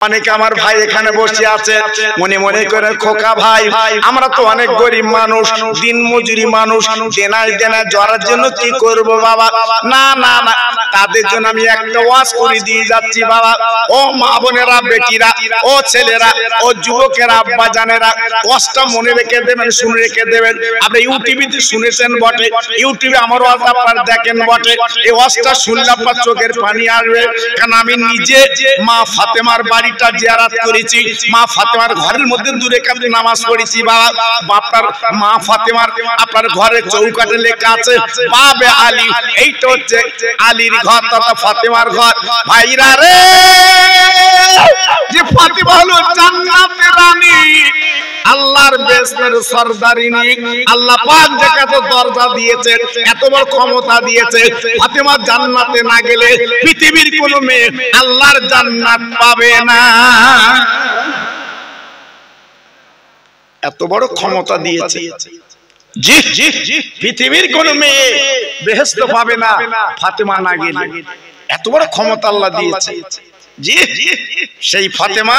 অনেকে আমার ভাই এখানে বসে আছে, মনে মনে করে খোকা ভাই আমরা তো অনেক গরিব মানুষ, দিন মজুরি মানুষ, দেনায় দেনায় জড়ার জন্য কি করব বাবা? না না না, তাদের জন্য আমি একটা ওয়াজ করে দিয়ে যাচ্ছি বাবা। ও মা বোনেরা, বেটিরা, ও ছেলেরা, ও যুবকেরা, আব্বা জানেরা, ওয়াজটা মনে রেখে দেবেন, শুনে রেখে দেবেন। আপনি ইউটিউবে শুনেছেন বটে, ইউটিউবে আমার ওয়াজ আপনারা দেখেন বটে, এই ওয়াজটা শুনলে আপনার চোখের পানি আসবে। কারণ আমি নিজে মা ফাতেমার বাড়িটা জিয়ারত করেছি, মা ফাতেমার ঘরের মধ্যে দূরে কাছে নামাজ পড়েছি বাবা। আপনার মা ফাতেমার আপনার ঘরের চৌকাঠে লেখা আছে বাবে আলী, এইটা হচ্ছে আলীর ঘর তথা ফাতেমার ঘর। ভাইরা রে, যে ফাতেমা হলো জান্নাতের রানী, আল্লাহর বেহেশতের সরদারিনী। আল্লাহ পাক যাকে এত দরজা দিয়েছে, এত বড় ক্ষমতা দিয়েছে, ফাতেমা জান্নাতে না গেলে পৃথিবীর কোনো মেয়ে আল্লাহর জান্নাত পাবে না। এত বড় ক্ষমতা দিয়েছে, জি জি, পৃথিবীর কোনো মেয়ে বেহেশত পাবে না ফাতেমা না গেলে। এত বড় ক্ষমতা আল্লাহ দিয়েছে। জি, সেই ফাতেমা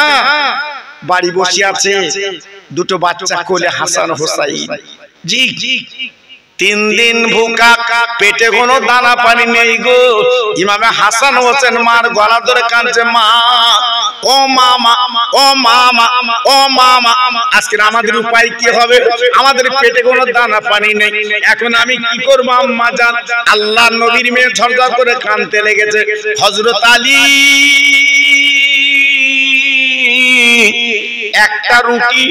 বাড়ি বসে আছে, দুটো বাচ্চা কোলে, হাসান হোসাইন। জি জি, 3 দিন ভুকা, পেটে কোনো দানা পানি নেই গো। ইমামে হাসান হোসেন মার গলা ধরে কাঁদছে, মা ও মামা, ও মামা, ও মামা, আজকে আমাদের উপায় কি হবে? আমাদের পেটে কোনো দানা পানি নেই, এখন আমি কি করবো আম্মা জান? আল্লাহ নবীর মেয়ে ঝরঝর করে কাঁদতে লেগেছে। হযরত আলী একটা রুটি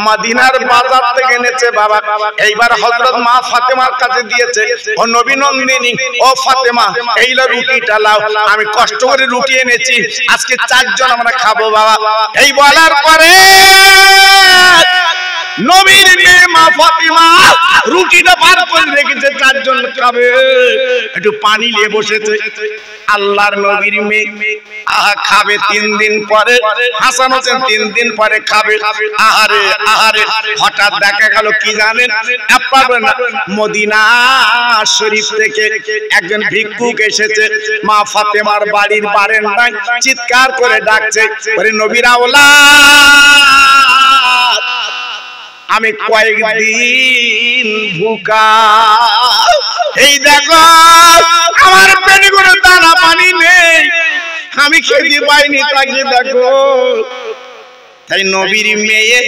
মদিনার বাজার থেকে এনেছে বাবা। এইবার হযরত মা ফাতেমার কাছে দিয়েছে, ও নবী নন্দিনী, ও ফাতেমা, এইলা রুটিটা লাও, আমি কষ্ট করে রুটি এনেছি, আজকে 4 জন আমরা খাবো বাবা। এই বলার পরে নবীর মেয়ে মা ফাতেমা রুটিটা বার করে রেখেছে, 4 জন খাবে, একটু পানি নিয়ে বসেছে। আল্লাহর নবীর মেয়ে খাবে 3 দিন পরে, হাসান হোসেন 3 দিন পরে খাবে। আহারে আহারে, হঠাৎ দেখা গেল কি জানেন আপনারা, মদিনা শরীফ থেকে একজন ভিক্ষুক এসেছে, মা ফাতেমার বাড়ির বারান্দায় চিৎকার করে ডাকছে, ওরে নবীর আওলাদ, আমি কয়েকদিন ভুকা, এই দেখো আমার পেটে কোনো দানা পানি নেই, আমি খেতে পাইনি, তাকে দেখো। তাই নবীর মেয়ে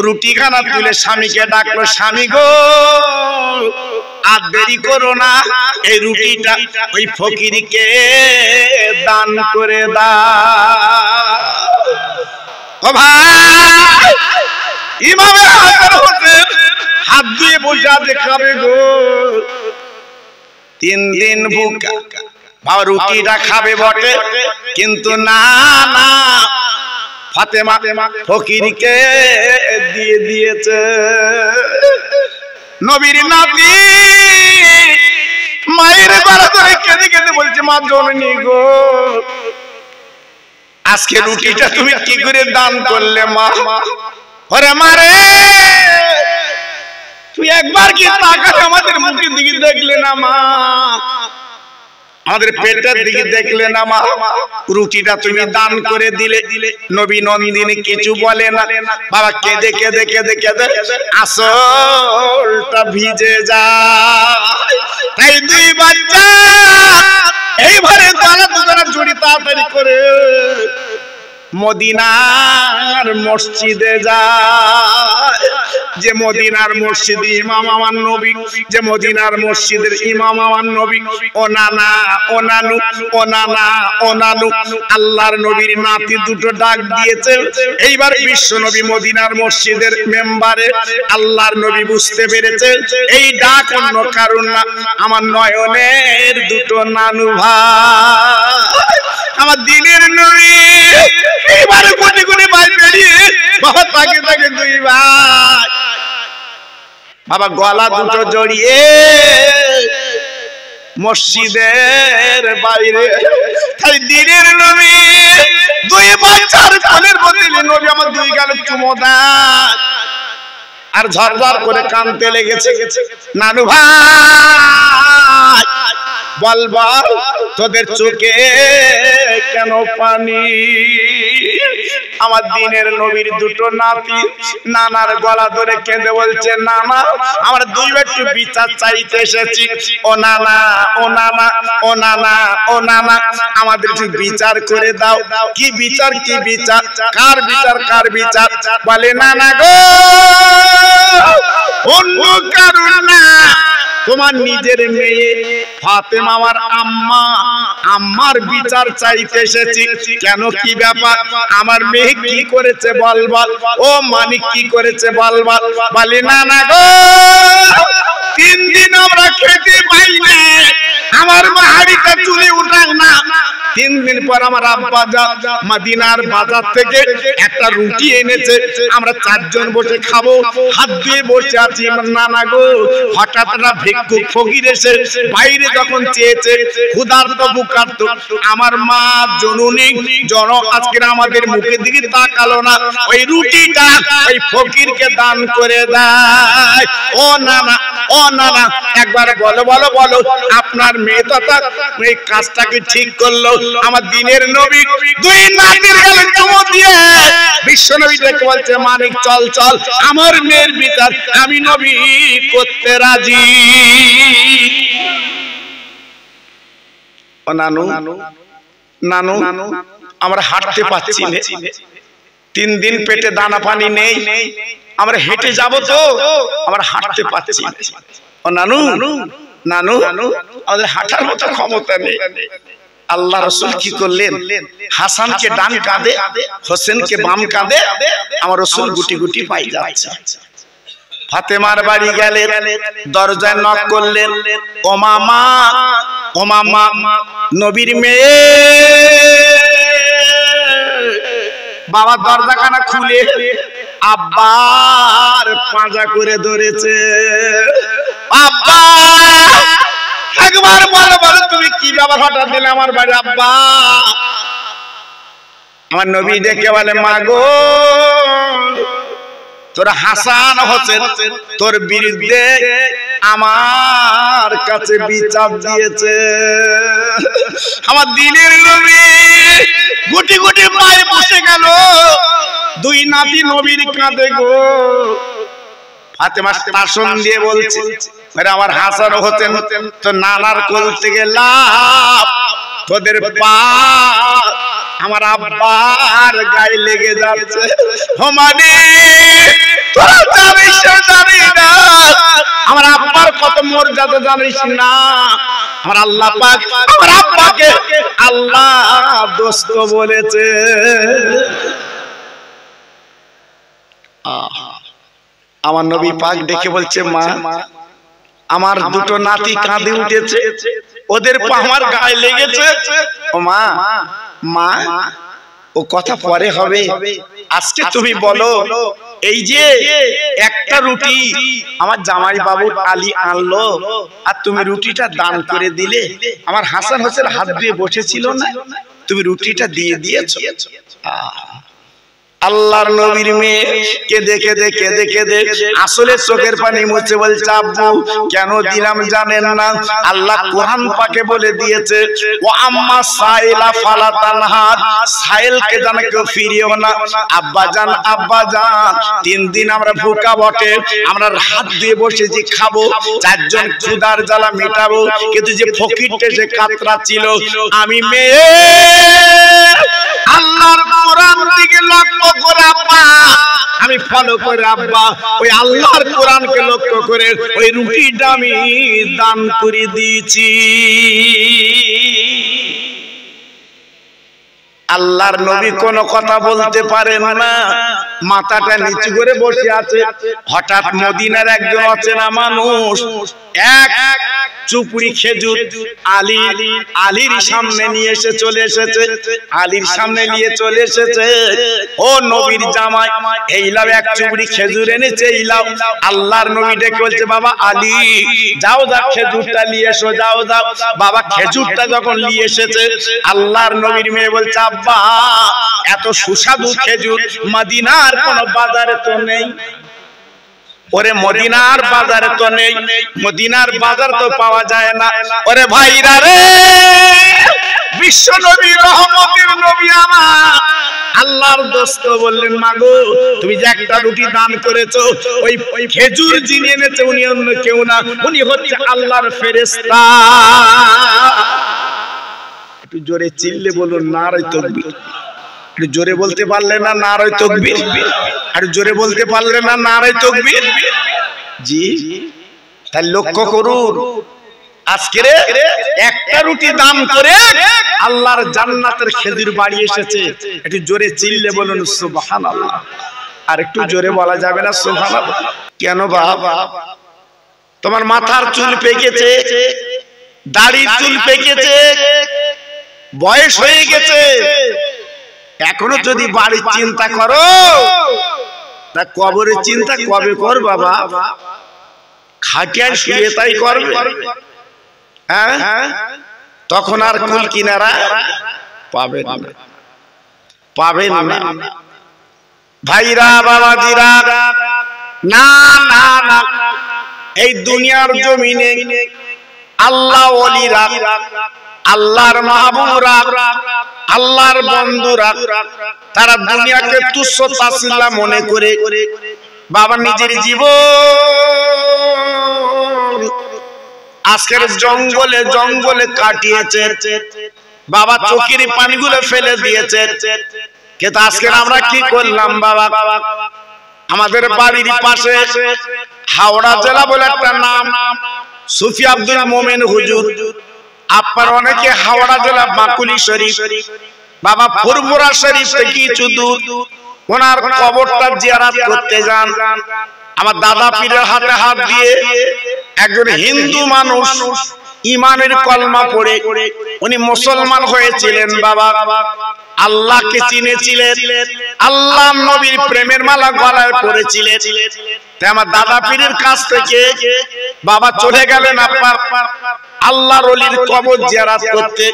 রুটি খানা তুলে স্বামীকে ডাকলো, স্বামী গো আর দেরি করো না, এই রুটিটা ওই ফকিরকে দান করে দাও। ও ভাই, ইমামে হাসান হোসেন হাত দিয়ে বসে আছে, খাবে গো, 3 দিন ভুকা, বাবা রুটিটা খাবে বটে, কিন্তু না না, ফাতেমা ফকিরকে দিয়ে দিয়েছে। নবীর নাতি মায়ের গলা ধরে কেঁদে কেঁদে বলছে, মা জননী গো, আজকে রুটিটা তুমি কি করে দান করলে মা? ওরে মারে, তুই একবার কি তাকালে আমাদের মুখের দিকে দেখলে না মা? আমাদের পেটের দিকে দেখলে না মা? রুটিটা তুমি দান করে দিলে। নবী নন্দিনী কিছু বলে না বাবা, কেঁদে কেঁদে কেঁদে কেঁদে আসলটা ভিজে যায়। তাই 2 বাচ্চা এইবারে তারা জড়ি তাড়াতাড়ি করে মদিনার মসজিদে যায়, যে মদিনার মসজিদের ইমাম আমার নবী, যে মদিনার মসজিদের ইমাম আমার নবী। ও নানা, ও নানু, ও নানা, ও নানু, আল্লাহর নবীর নাতি দুটো ডাক দিয়েছে। এইবার বিশ্ব নবী মদিনার মসজিদের মেম্বারে, আল্লাহর নবী বুঝতে পেরেছে এই ডাক অন্য কারণ না, আমার নয়নের দুটো নানু ভাই, আমার দিনের নবী। এইবারে কোটি কোটি ভাই বেরিয়ে বাবা তাকে তাকে 2 ভাই বাবা গলা দুটো জড়িয়ে মসজিদের বাইরে। তাই দিনের নবী 2 বাচ্চার কোলের মধ্যে নবী আমার 2 গালে চুমো দেন, আর ঝরঝর করে কাঁদতে লেগেছে। নানু ভাই বল বল তোদের চোখে কেন পানি? আমার দিনের নবীর দুটো নাতি নানার গলা ধরে কেঁদে বলছে, নানা আমরা দুই একটু বিচার চাইতে এসেছি। ও নানা, ও নানা, ও নানা, ও নানা, আমাদের একটু বিচার করে দাও। কি বিচার, কি বিচার? কার বিচার, কার বিচার? বলে নানা গো, অন্য কারণ না, তোমার নিজের মেয়ে ফাতেমা আমার আম্মা, আম্মার বিচার চাইতে এসেছি। কেন, কি ব্যাপার? আমার মেয়ে কি করেছে বল বল। ও মানিক কি করেছে বল বল। বলে নানা গো, 3 দিন আমরা খেতে পাই না, আমার মা হাড়িটা চুলে উঠায় না। 3 দিন পর আমার আব্বা মদিনার বাজার থেকে একটা রুটি এনেছে, আমরা 4 জন বসে খাবো, হাত দিয়ে বসে আছি। নানা গো, হঠাৎ একটা ভিক্ষুক ফকির এসে বাইরে যখন চেয়েছে, ক্ষুধার্ত বুকার্ত, আমার মা জননী জন আজকে আমাদের মুখের দিকে তাকালো না, ওই রুটিটা ওই ফকিরকে দান করে দেয়। ও নানা, ও নানা, একবার বলো বলো বলো, আপনার মেয়ে তো এই কাজটা কি ঠিক করলো? আমার দিনের নবী 2 নাতির গালে চুমু দিয়ে বিশ্ব নবী দেখে বলছে, মানিক চল চল, আমার মেয়ের বিচার আমি নবী করতে রাজি। ও নানু, নানু আমরা হাঁটতে পাচ্ছি না, 3 দিন পেটে দানা পানি নেই, আমরা হেঁটে যাব তো, আমরা হাঁটতে পাচ্ছি না। ও নানু, নানু আমাদের হাঁটার মতো ক্ষমতা নেই। আল্লাহ রাসূল কি করলেন? হাসানকে ডান কাঁধে, হোসেনকে বাম কাঁধে, আমার রাসূল গুটি গুটি পাই যাচ্ছে। ফাতেমার বাড়ি গেলেন, দরজায় নক করলেন, ও মামা, ও মামা, নবীর মেয়ে। বাবা দরজাখানা খুলে আব্বার পাঁজা করে ধরেছে। আব্বা, একবার বলো বলো, তুমি কি ব্যাপার হঠাৎ দিলে আমার বাড়ি? আব্বা, আমার নবী দেখে বলে, মা গো, তোর হাসান হোসেন তোর বিরুদ্ধে আমার কাছে বিচার দিয়েছে। আমার দিনের নবী গুটি গুটি পায়ে বসে গেল, 2 নাতি নবীর কাঁধে গো। ফাতেমা শাসন দিয়ে বলছে, আমার হাসান হোসেন তো নানার কোল থেকে লাভ, তোদের পা আমার আব্বার গায়ে লেগে যাচ্ছে। হোমানি তোরা জানিস জানি না, আমার আব্বার কত মর্যাদা জানিস না। আমার আল্লাহ পাক আমার আব্বাকে আল্লাহ দোস্ত বলেছে। আমার নবী পাক ডেকে বলছে, মা, আমার 2টো নাতি কাঁদে উঠেছে, ওদের পা আমার গায়ে লেগেছে। ও মা, মা ও কথা পরে হবে, আজকে তুমি বলো, এই যে একটা রুটি আমার জামাই বাবু আলী আনলো, আর তুমি রুটিটা দান করে দিলে, আমার হাসান হোসেন হাত দিয়ে বসেছিল না, তুমি রুটিটা দিয়ে দিয়েছো। আল্লাহর নবীর মেয়ে কেঁদে কেঁদে কেঁদে কেঁদে আসলে চোখের পানি মুছে বলছে, আব্বু কেন দিলাম জানেন না? আল্লাহ কোরআন পাকে বলে দিয়েছে, ও আম্মা সাইলা ফালা তানহার, সাইলকে যেন কেউ ফিরিও না। আব্বা জান, আব্বা জান, 3 দিন আমরা ভুকা বটে, আমরা হাত দিয়ে বসেছি খাবো, 4 জন ক্ষুধার জ্বালা মেটাবো, কিন্তু যে ফকিরটা সে কাতরা ছিল। আমি মেয়ে আল্লাহর কোরআন দিকে লক্ষ্য করে আব্বা, আমি ফলো করে আব্বা ওই আল্লাহর কোরআনকে লক্ষ্য করে ওই রুটিটা আমি দান করে দিয়েছি। আল্লাহর নবী কোনো কথা বলতে পারেন না, মাথাটা নিচু করে বসে আছে। হঠাৎ মদিনার একজন অচেনা মানুষ এক চুপুরি খেজুর আলীর সামনে নিয়ে এসে চলে এসেছে, আলীর সামনে নিয়ে চলে এসেছে। ও নবীর জামাই, এই লাও 1 চুপুরি খেজুর এনেছে, এই লাও। আল্লাহর নবী ডেকে বলছে, বাবা আলী, যাও যাও খেজুরটা নিয়ে এসো, যাও যাও। বাবা খেজুরটা যখন নিয়ে এসেছে, আল্লাহর নবীর মেয়ে বলছে, আব্বা এত সুস্বাদু খেজুর মদিনার কোন বাজারে তো নেই। ওরে মদিনার বাজারে তো নেই, মদিনার বাজার তো পাওয়া যায় না। ওরে ভাইরা রে, বিশ্ব নবী রহমতের নবী আমার আল্লাহর দোস্ত বললেন, মাগো তুমি যে একটা রুটি দান করেছো, ওই খেজুর যিনি এনেছে উনি অন্য কেউ না, উনি হচ্ছে আল্লাহর ফেরেশতা। একটু জোরে চিল্লে বলুন নারে তাকবীর। একটু জোরে বলতে পারলে না নারে তাকবীর? আর জোরে বলতে পারলে না নারে তাকবীর? জি, তাই লক্ষ্য করুন, আজকে একটা রুটি দান করে আল্লাহর জান্নাতের খেজুর বাড়ি এসেছে। একটু জোরে চিল্লে বলুন সুবহানাল্লাহ। আর একটু জোরে বলা যাবে না সুবহানাল্লাহ? কেন বাবা? তোমার মাথার চুল পেকেছে, দাড়ির চুল পেকেছে, বয়স হয়ে গেছে, এখনো যদি বাড়ির চিন্তা করো, তা কবরের চিন্তা কবে করবা বাবা? খাটিয়ায় শুয়ে তাই করবে? হ্যাঁ, তখন আর কুল কিনারা পাবেন না, পাবেন না। ভাইরা বাবাজিরা, না না না, এই দুনিয়ার জমিনে আল্লাহ ওলিরা, আল্লাহর মাহবুবরা, আল্লাহর বন্ধুরা, তারা দুনিয়াকে তুচ্ছ তাচ্ছিল্য মনে করে বাবা নিজের জীবন আজকের জঙ্গলে জঙ্গলে কাটিয়েছে, বাবা চোখের পানিগুলো ফেলে দিয়েছে। কিন্তু আজকে আমরা কি করলাম বাবা? আমাদের বাড়ির পাশে হাওড়া জেলা বলে একটা নাম, সুফি আব্দুল মোমেন হুজুর। আপনার অনেকে হাওড়া জেলা বাকুলি শরীফ, বাবা ফুরফুরা শরীফ থেকে কিছু দূর ওনার কবরটা জিয়ারত করতে যান। আমার দাদা পীরের হাতে হাত দিয়ে একজন হিন্দু মানুষ ইমানের কলমা পড়ে উনি মুসলমান হয়েছিলেন বাবা, আল্লাহকে চিনেছিলেন, আল্লাহ নবীর প্রেমের মালা গলায় পড়েছিলেন। তাই আমার দাদা পীরের কাছ থেকে বাবা চলে গেলেন আপনার আল্লাহর ওলির কবর জিয়ারত করতে,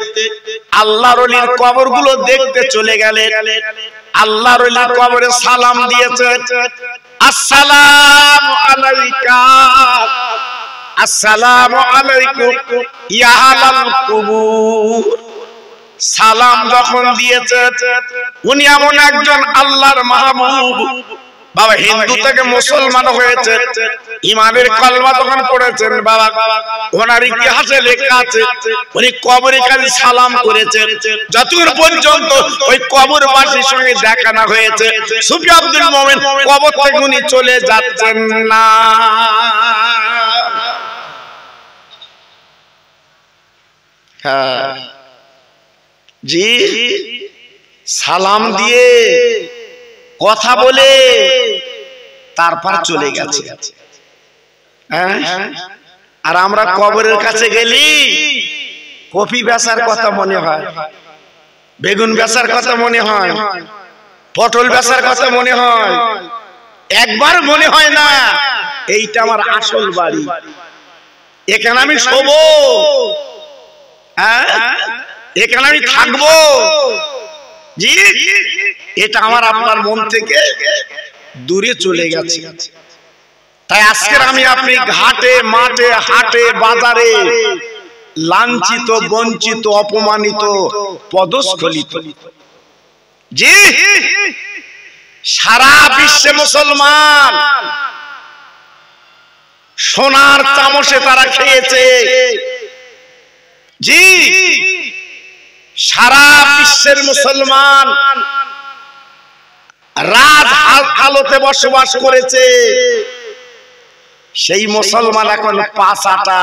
আল্লাহর ওলির কবরগুলো দেখতে চলে গেলেন। আল্লাহর ওলির কবরে সালাম দিয়েছেন, আসসালামু আলাইকা, আসসালামু আলাইকুম ইয়া আহলাল কুবুর। সালাম যখন দিয়েছে, উনি এমন একজন আল্লাহর মাহবুব বাবা, হিন্দু থেকে মুসলমান হয়েছে, ইমানের কলমা তখন পড়েছেন বাবা। ওনার ইতিহাসে লেখা আছে উনি কবরে কাছে সালাম করেছেন যতক্ষণ পর্যন্ত ওই কবরবাসীর সঙ্গে দেখা না হয়েছে। সুফি আব্দুল মোমেন কবর থেকে উনি চলে যাচ্ছেন না। হ্যাঁ জি, সালাম দিয়ে কথা বলে তারপর চলে গেছে। আর আমরা কবরের কাছে গেলি কফি বেচার কথা মনে হয়, বেগুন বেচার কথা মনে হয়, পটল বেচার কথা মনে হয়, একবার মনে হয় না এইটা আমার আসল বাড়ি, এখানে আমি শোবো, এখানে আমি থাকবো। জি, এটা আমার আপনার মন থেকে দূরে চলে গেছে। তাই আজকের আমি আপনি ঘাটে মাঠে হাটে বাজারে লাঞ্ছিত বঞ্চিত অপমানিত পদস্খলিত। জি, সারা বিশ্বে মুসলমান সোনার চামচে তারা খেয়েছে। জি, সারা বিশ্বের মুসলমান রাত আলোতে বসবাস করেছে। সেই মুসলমান এখন পাঁচাটা।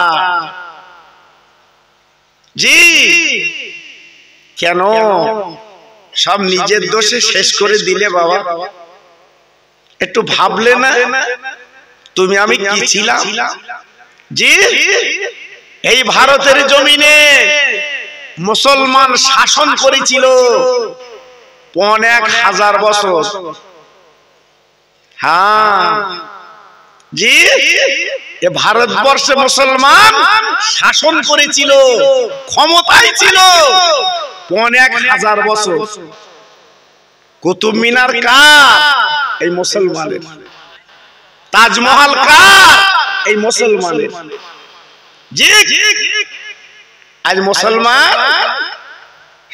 জি, কেন সব নিজের দোষে শেষ করে দিলে বাবা? একটু ভাবলে না তুমি আমি কি ছিলাম? জি, এই ভারতের জমিনে মুসলমান শাসন করেছিল 1000 বছর। হ্যাঁ জি, এ ভারতবর্ষে মুসলমান শাসন করেছিল, ক্ষমতায় ছিল 1000 বছর। কুতুব মিনার কার? এই মুসলমানের। তাজমহল কার? এই মুসলমানের। জি, আজ মুসলমান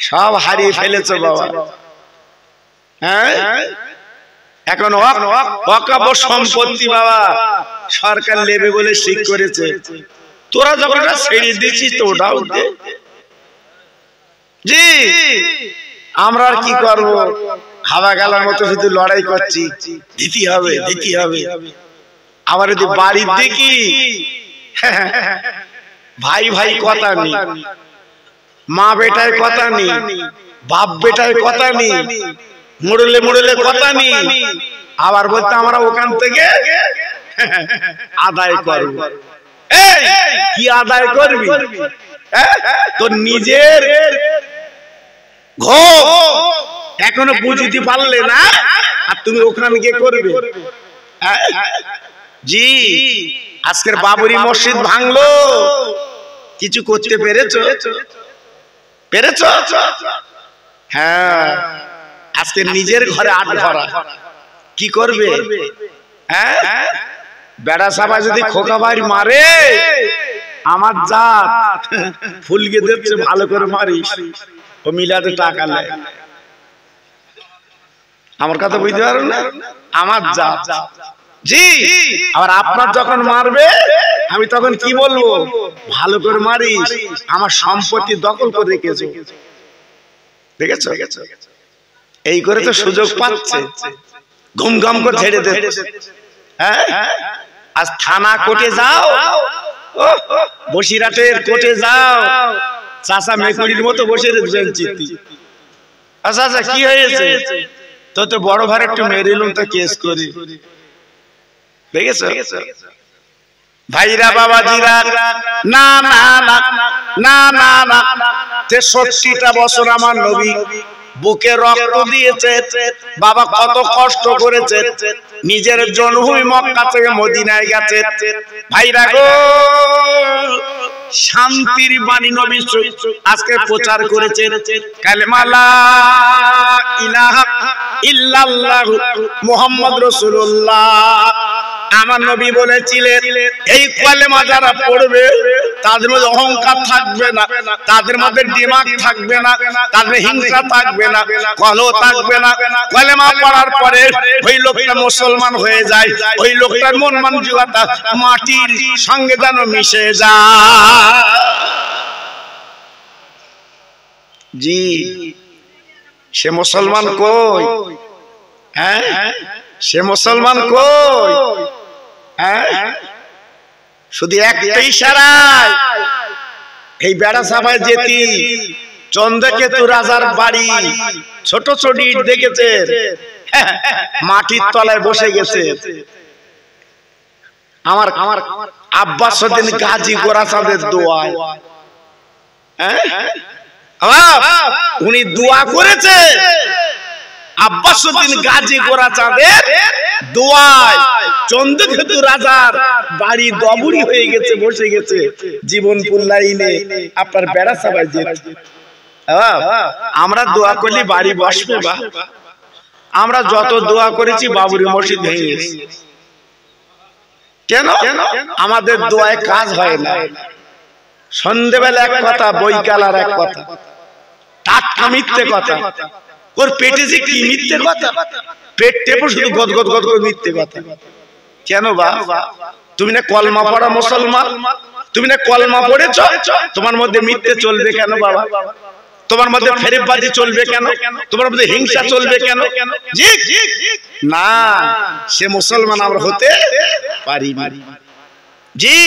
সব হারিয়ে ফেলেছে বাবা। হ্যাঁ, এখন ওয়াকফ সম্পত্তি বাবা সরকার নেবে বলে ঠিক করেছে। তোরা যখন ছেড়ে দিচ্ছিস তো ওটাও দে। জি, আমরা আর কি করবো? হাওয়া গেলার মতো শুধু লড়াই করছি, দিতে হবে দিতে হবে। আবার যদি বাড়ির দেখি ভাই ভাই কথা নেই, মা বেটায় কথা নেই, বাপ বেটায় কথা নেই, মুড়লে মুড়লে কথা নেই। আবার বলতে আমরা ওখান থেকে আদায় করব। এই কি আদায় করবি? তোর নিজের ঘর এখনো বুঝতে পারলে না, আর তুমি ওখানে গিয়ে করবে? জি, আজকের বাবরি মসজিদ ভাঙলো, কিছু করতে পেরেছো? পেরেছো? হ্যাঁ, আজকে নিজের ঘরে আট ধরা কি করবে? হ্যাঁ, বেড়া সাবা যদি খোকা ভাই মারে, আমার জাত ফুলকে দিচ্ছে ভালো করে মারিস, ও মিলাতে টাকা নেয়। আমার কথা বুঝতে পারো না? আমার জাত। জি, আবার আপনার যখন মারবে আমি তখন কি বলবো? ভালো করে মারিস, আমার সম্পত্তি দখল করে রেখেছো। দেখেছো? এই করে তো সুযোগ পাচ্ছে, ঘুম ঘাম করে ছেড়ে দে। হ্যাঁ, আজ থানা কোর্টে যাও, বসিরহাটের কোর্টে যাও, চাচা মেকুরির মতো বসে বেঞ্চিতে। আচ্ছা আচ্ছা, কি হয়েছে? তো বড় ভাই একটু মেরিলুম তো কেস করি। দেখেছো ভাইরা বাবাজিরা? না না না না না না, 63টা বছর আমার নবী বুকে রক্ত দিয়েছে বাবা, কত কষ্ট করেছে, নিজের জন্মভূমি মক্কা থেকে মদিনায় গেছে। ভাইরা গো, শান্তির বাণী নবী আজকে প্রচার করেছে, কালেমা লা ইলাহা ইল্লাল্লাহ মুহাম্মদ রাসূলুল্লাহ। আমার নবী বলেছিলেন, এই কালেমা যারা পড়বে তাদের মধ্যে অহংকার থাকবে না, তাদের মধ্যে দিমাগ থাকবে না, তাদের হিংসা থাকবে না, কলহ থাকবে না। কালেমা পড়ার পরে ওই লোকটা মুসলমান হয়ে যায়, ওই লোকটার মন মানসিকতা মাটির সঙ্গে যেন মিশে যায়। জি, সে মুসলমান কই? হ্যাঁ, সে মুসলমান কই? হ্যাঁ, শুধু একটা ইশারায় এই বেড়া সাফায় যেতি চন্দ্রকেতু রাজার বাড়ি, ছোট ছোট ইট দেখেছে, মাটির তলায় বসে গেছে। আমার আব্বাস উদ্দিন গাজী গোরাচাঁদের দোয়ায়, উনি দোয়া করেছে, আব্বাস উদ্দিন গাজী গোরাচাঁদের দোয়ায় চন্দ্রকেতু রাজার বাড়ি দবুরি হয়ে গেছে, বসে গেছে জীবনপুর লাইনে আপনার বেড়া সাবাই যেতে। আমরা দোয়া করলে বাড়ি বসবে বা? আমরা যত দোয়া করেছি বাবরি মসজিদ ভেঙে গেছে। কেন? আমাদের দোয়ায় কাজ হয় না। সন্ধ্যেবেলা এক কথা, বৈকাল আর এক কথা, টাটকা মিথ্যে কথা। ওর পেটে যে কি মিথ্যে কথা, পেট টেপো শুধু গদ গদ গদ করে মিথ্যে কথা। কেন বা? তুমি না কলমা পড়া মুসলমান, তুমি না কলমা পড়েছ, তোমার মধ্যে মিথ্যে চলবে কেন বাবা? তোমার মধ্যে ফেরেববাজি চলবে কেন? তোমার মধ্যে হিংসা চলবে কেন? না, সে মুসলমান আমরা হতে পারি না। জি,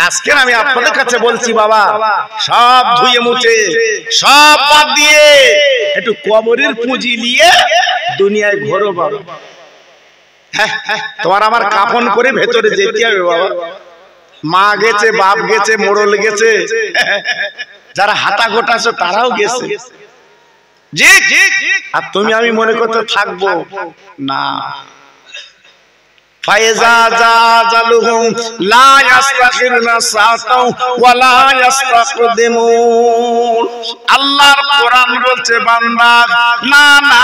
আজকে আমি আপনাদের কাছে বলছি বাবা, সব ধুয়ে মুছে সব বাদ দিয়ে একটু কবরের পুঁজি নিয়ে দুনিয়ায় ঘোরো বাবা। তোমার আমার কাফন করে ভেতরে যেতে হবে বাবা। মা গেছে, বাপ গেছে, মোড়ল গেছে, যারা হাতা গোটাছো তারাও গেছে। জি, আর তুমি আমি মনে করতে থাকবো না। ফায়জা জাজালুহুম লা ইস্তাখিরনা সাতাও ওয়া লা ইস্তাকদিমুন। আল্লাহর কোরআন বলছে বান্দা, না না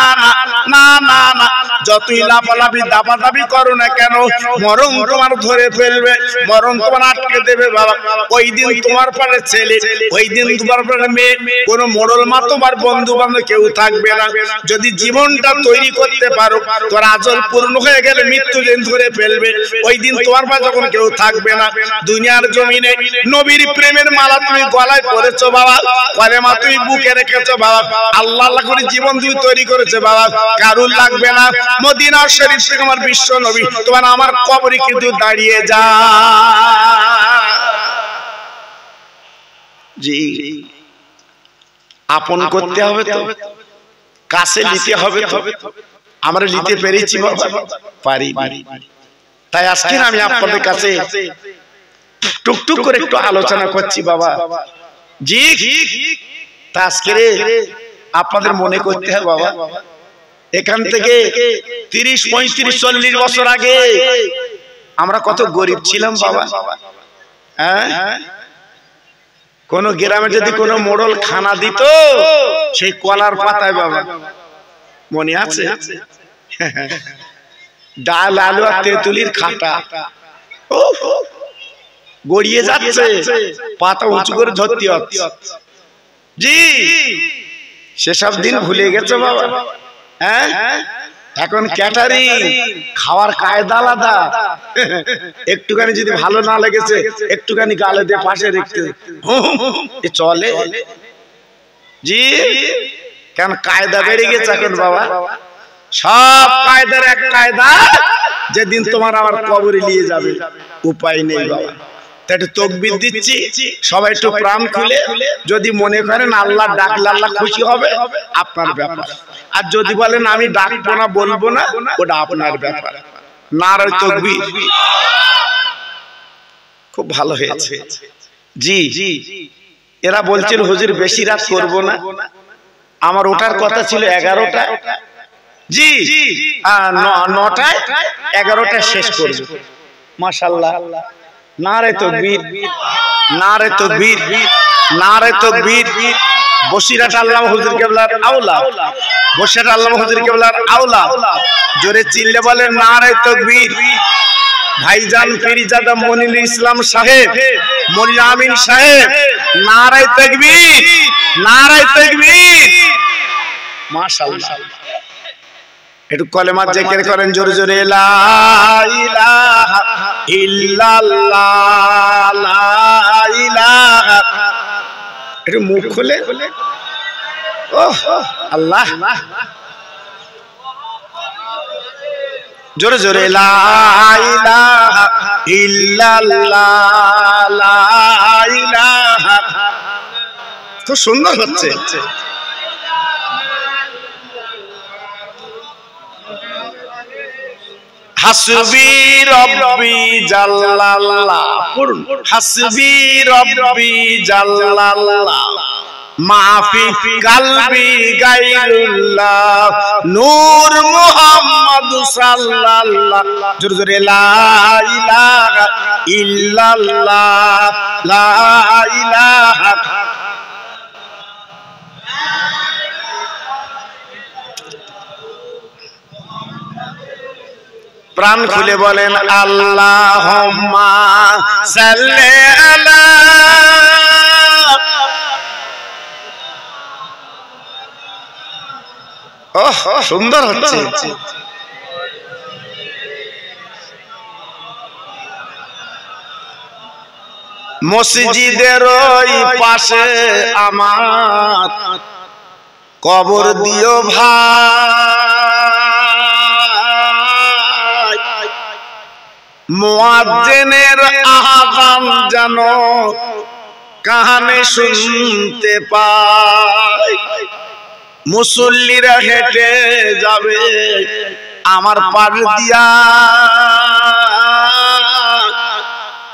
না না না যতই লাফালাফি দাপাদাপি করো না কেন মরণ তোমার ধরে ফেলবে, মরণ তোমার আটকে দেবে বাবা। ওই দিন তোমার পারে ছেলে, ওই দিন তোমার পারে মেয়ে, কোনো মোড়ল মা তোমার বন্ধু বান্ধব কেউ থাকবে না। যদি জীবনটা তৈরি করতে পারো, তোর আজল পূর্ণ হয়ে গেলে মৃত্যু দিন ধরে ফেলবে। ওই দিন তোমার পাশে যখন কেউ থাকবে না, দুনিয়ার জমিনে নবীর প্রেমের মালা তুমি গলায় পরেছো বাবা, কলেমা তুমি বুকে রেখেছো বাবা, আল্লাহ আল্লাহ করে জীবন তুমি তৈরি করেছো বাবা, কারুর লাগবে না। মদিনা শরীফ থেকে আমার বিশ্ব নবী তোমার আমার কবরে কিন্তু দাঁড়িয়ে যা। জি, আপন করতে হবে তো, কাছে নিতে হবে তো। আমরা নিতে পেরেছি বাবা? পারি। তাই আজকে আমি আপনাদের কাছে টুকটুক করে একটু আলোচনা করছি বাবা। জি, তা আজকে আপনাদের মনে করতে হবে বাবা, এখান থেকে 30, 35, 40 বছর আগে আমরা কত গরিব ছিলাম বাবা। হ্যাঁ, কোন গ্রামে যদি কোনো মোড়ল খানা দিত, সেই কলার পাতায় বাবা, মনে আছে? ডাল, আলু আর তেঁতুলির খাটা গড়িয়ে যাচ্ছে, পাতা উঁচু করে ধরতে হচ্ছে। জি, সেসব দিন ভুলে গেছে বাবা। হ্যাঁ, এখন ক্যাটারিং, খাওয়ার কায়দা আলাদা। একটুখানি যদি ভালো না লেগেছে একটুখানি গালে দিয়ে পাশে রেখে চলে। জি, কেন কায়দা বেড়ে গেছে এখন বাবা। সব কায়দার এক কায়দা, যেদিন তোমার আবার কবরে নিয়ে যাবে, উপায় নেই বাবা। একটু তকবীর দিচ্ছি, সবাই একটু প্রাণ খুলে, যদি মনে করেন আল্লাহ ডাকলে আল্লাহ খুশি হবে, আপনার ব্যাপার। আর যদি বলেন আমি ডাকবো না, বলবো না, ওটা আপনার ব্যাপার। নারে তাকবীর। খুব ভালো হয়েছে। জি, এরা বলছিল হুজুর বেশি রাত করবো না, আমার ওঠার কথা ছিল 11টা। জি, 9টায় 11টা শেষ করবো। মাশাআল্লাহ, নারে তাকবীর, নারে তাকবীর, নারে তাকবীর। বসিরহাট আল্লামা হুজুর কেবলার আওলা, বসিরহাট আল্লামা হুজুর কেবলার আওলা। জোরে চিল্লে বলেন নারে তাকবীর। ভাইজান পীরজাদা মনিরুল ইসলাম সাহেব, মনির আমিন সাহেব, নারে তাকবীর, নারে তাকবীর। মাশাআল্লাহ, একটু কলেমা জিকির করেন জোরে জোরে। লা ইলাহা ইল্লাল্লাহ, লা ইলাহা। একটু মুখ খুলে, ওহ আল্লাহ, জোরে জোরে। লা ইলাহা ইল্লাল্লাহ, লা ইলাহা। খুব সুন্দর হচ্ছে। হাসবি রব্বি জাল্লাল্লাহ, হাসবি রব্বি জাল্লাল্লাহ, মাফি কালবি গায়রুল্লাহ, নূর মুহাম্মদ সাল্লাল্লাহ। জোরে জোরে লা ইলাহা ইল্লাল্লাহ, লা ইলাহা। প্রাণ খুলে বলেন আল্লাহুম্মা সাল্লি আলা। ওহ, সুন্দর হচ্ছে। মসজিদের ওই পাশে আমার কবর দিও ভাই, মুয়াজ্জিনের আযান যেন কানে শুনতে পাই। মুসল্লিরা হেঁটে যাবে আমার পাশ দিয়া,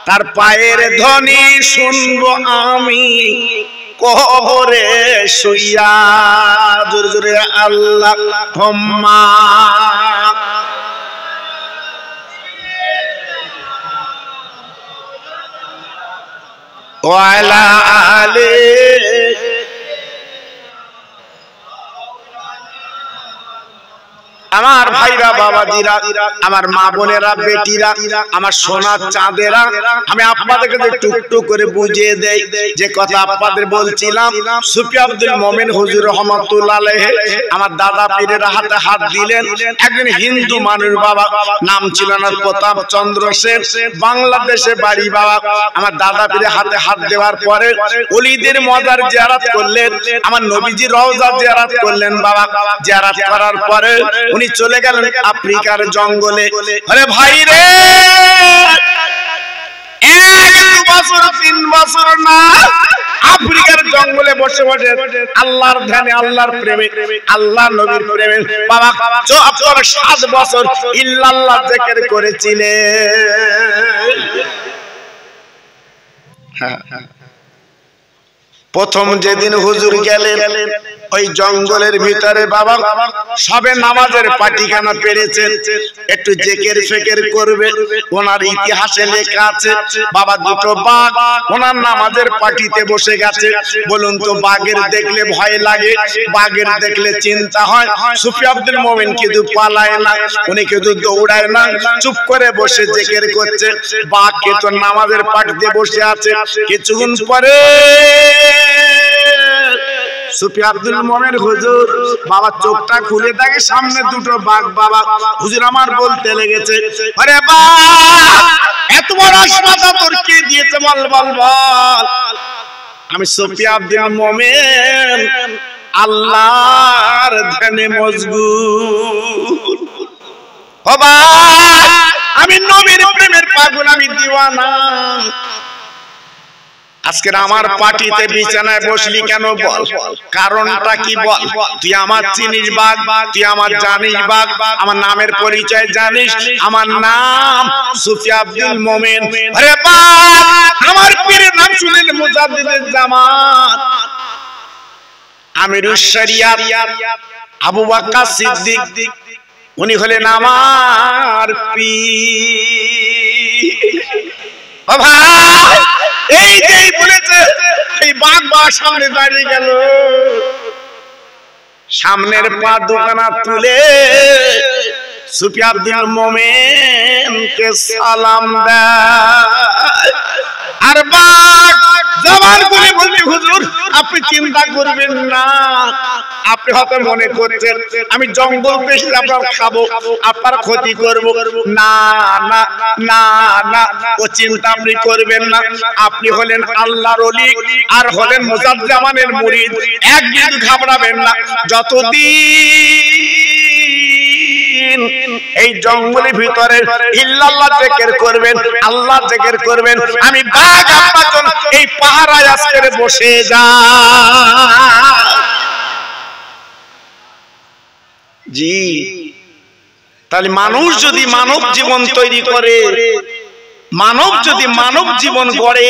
তার পায়ের ধ্বনি শুনবো আমি কবরে শুইয়া। জোরে জোরে আল্লাহুম্মা। ওয়া আলা আলি। আমার ভাইরা বাবাজিরা, আমার মা বোনেরা, বেটিরা, আমার সোনার চাঁদেরা, আমি আপনাদেরকে টুকটুক করে বুঝিয়ে দেই যে কথা আপনাদের বলছিলাম। সুফি আব্দুল মোমেন হুজুর রহমাতুল্লাহ আলাইহি আমার দাদা পীরের হাতে হাত দিলেন। একজন হিন্দু মানুষ বাবা, নাম ছিল না প্রতাপ চন্দ্র সেন, বাংলাদেশে বাড়ি বাবা। আমার দাদা পীরের হাতে হাত দেওয়ার পরে ওলিদের মাজার জিয়ারত করলেন, আমার নবীজির রওজা জিয়ারত করলেন বাবা। জিয়ারত করার পরে উনি চলে গেলেন আফ্রিকার জঙ্গলে। আরে ভাই রে, 1-2 বছর 3 বছর না, আফ্রিকার জঙ্গলে বসে বসে আল্লাহর ধ্যানে, আল্লাহর প্রেমে, আল্লাহ নবীর প্রেমে বাবা 7 বছর ইল্লাল্লাহ জিকির করেছিলেন। প্রথম যেদিন হুজুর গেলেন ওই জঙ্গলের ভিতরে বাবা, সবে নামাজের পাটিখানা পেরেছেন, একটু জেকের ফেকের করবে। ওনার ইতিহাসে লেখা আছে বাবা, 2টো বাঘ ওনার নামাজের পাটিতে বসে গেছে। বলুন তো, বাঘের দেখলে ভয় লাগে, বাঘের দেখলে চিন্তা হয়। সুফি আব্দুল মোমেন কিন্তু পালায় না, উনি কিন্তু দৌড়ায় না, চুপ করে বসে জেকের করছে। বাঘ কিন্তু নামাজের পাটিতে বসে আছে। কিছুক্ষণ পরে সুফি আব্দুল মোমেন হুজুর বাবা চোখটা খুলে দেখে সামনে 2টো বাঘ বাবা। হুজুর আমার বলতে লেগেছে, আরে বাঘ, এত বড় আসমাতা তোর কে দিয়েছে বল বল বল। আমি সুফি আব্দুল মোমেন আল্লাহর ধ্যানে মশগুল। ও বাঘ, আমি নবীর প্রেমের পাগল, আমি দিওয়ানা। আজকের আমার পার্টিতে বিছানায় বসলি কেন বল, কারণটা কি বল? তুই আমার চিনিস বাঘ, তুই আমার জানিস বাঘ, আমার নামের পরিচয় জানিস, আমার নাম সুফি আব্দুল মোমেন। আরে বাঘ, আমার পীরের নাম শুনলেন মুজাদ্দিদুল জামান, আমিরুশ শরিয়াত আবু বকর সিদ্দিক, উনি হলেন আমার পীর। ও ভাই, এই যেই বলেছে এই বাঘ বাঘ সামনে দাঁড়িয়ে গেল, সামনের পা দুখানা তুলে সুফি আব্দুল মোমেনকে সালাম দেয়। আর বাঘ জবান খুলে বলছে, হুজুর আপনি চিন্তা করবেন না, আপনি হয়তো মনে করছেন আমি জঙ্গল পেশে আপনার খাবো, আপনার ক্ষতি করব। না না না না, ও চিন্তা আপনি করবেন না। আপনি হলেন আল্লাহর ওলি আর হলেন মুজাদ্দিদের মুরিদ, একদিন ঘাবড়াবেন না। যতদিন এই জঙ্গলের ভিতরে ইল্লাল্লাহ জিকির করবেন, আল্লাহ জিকির করবেন, আমি বাঘ আপনার জন্য এই পাহারায় আজকে বসে যা। জি, তাহলে মানুষ যদি মানব জীবন তৈরি করে, মানব যদি মানব জীবন গড়ে,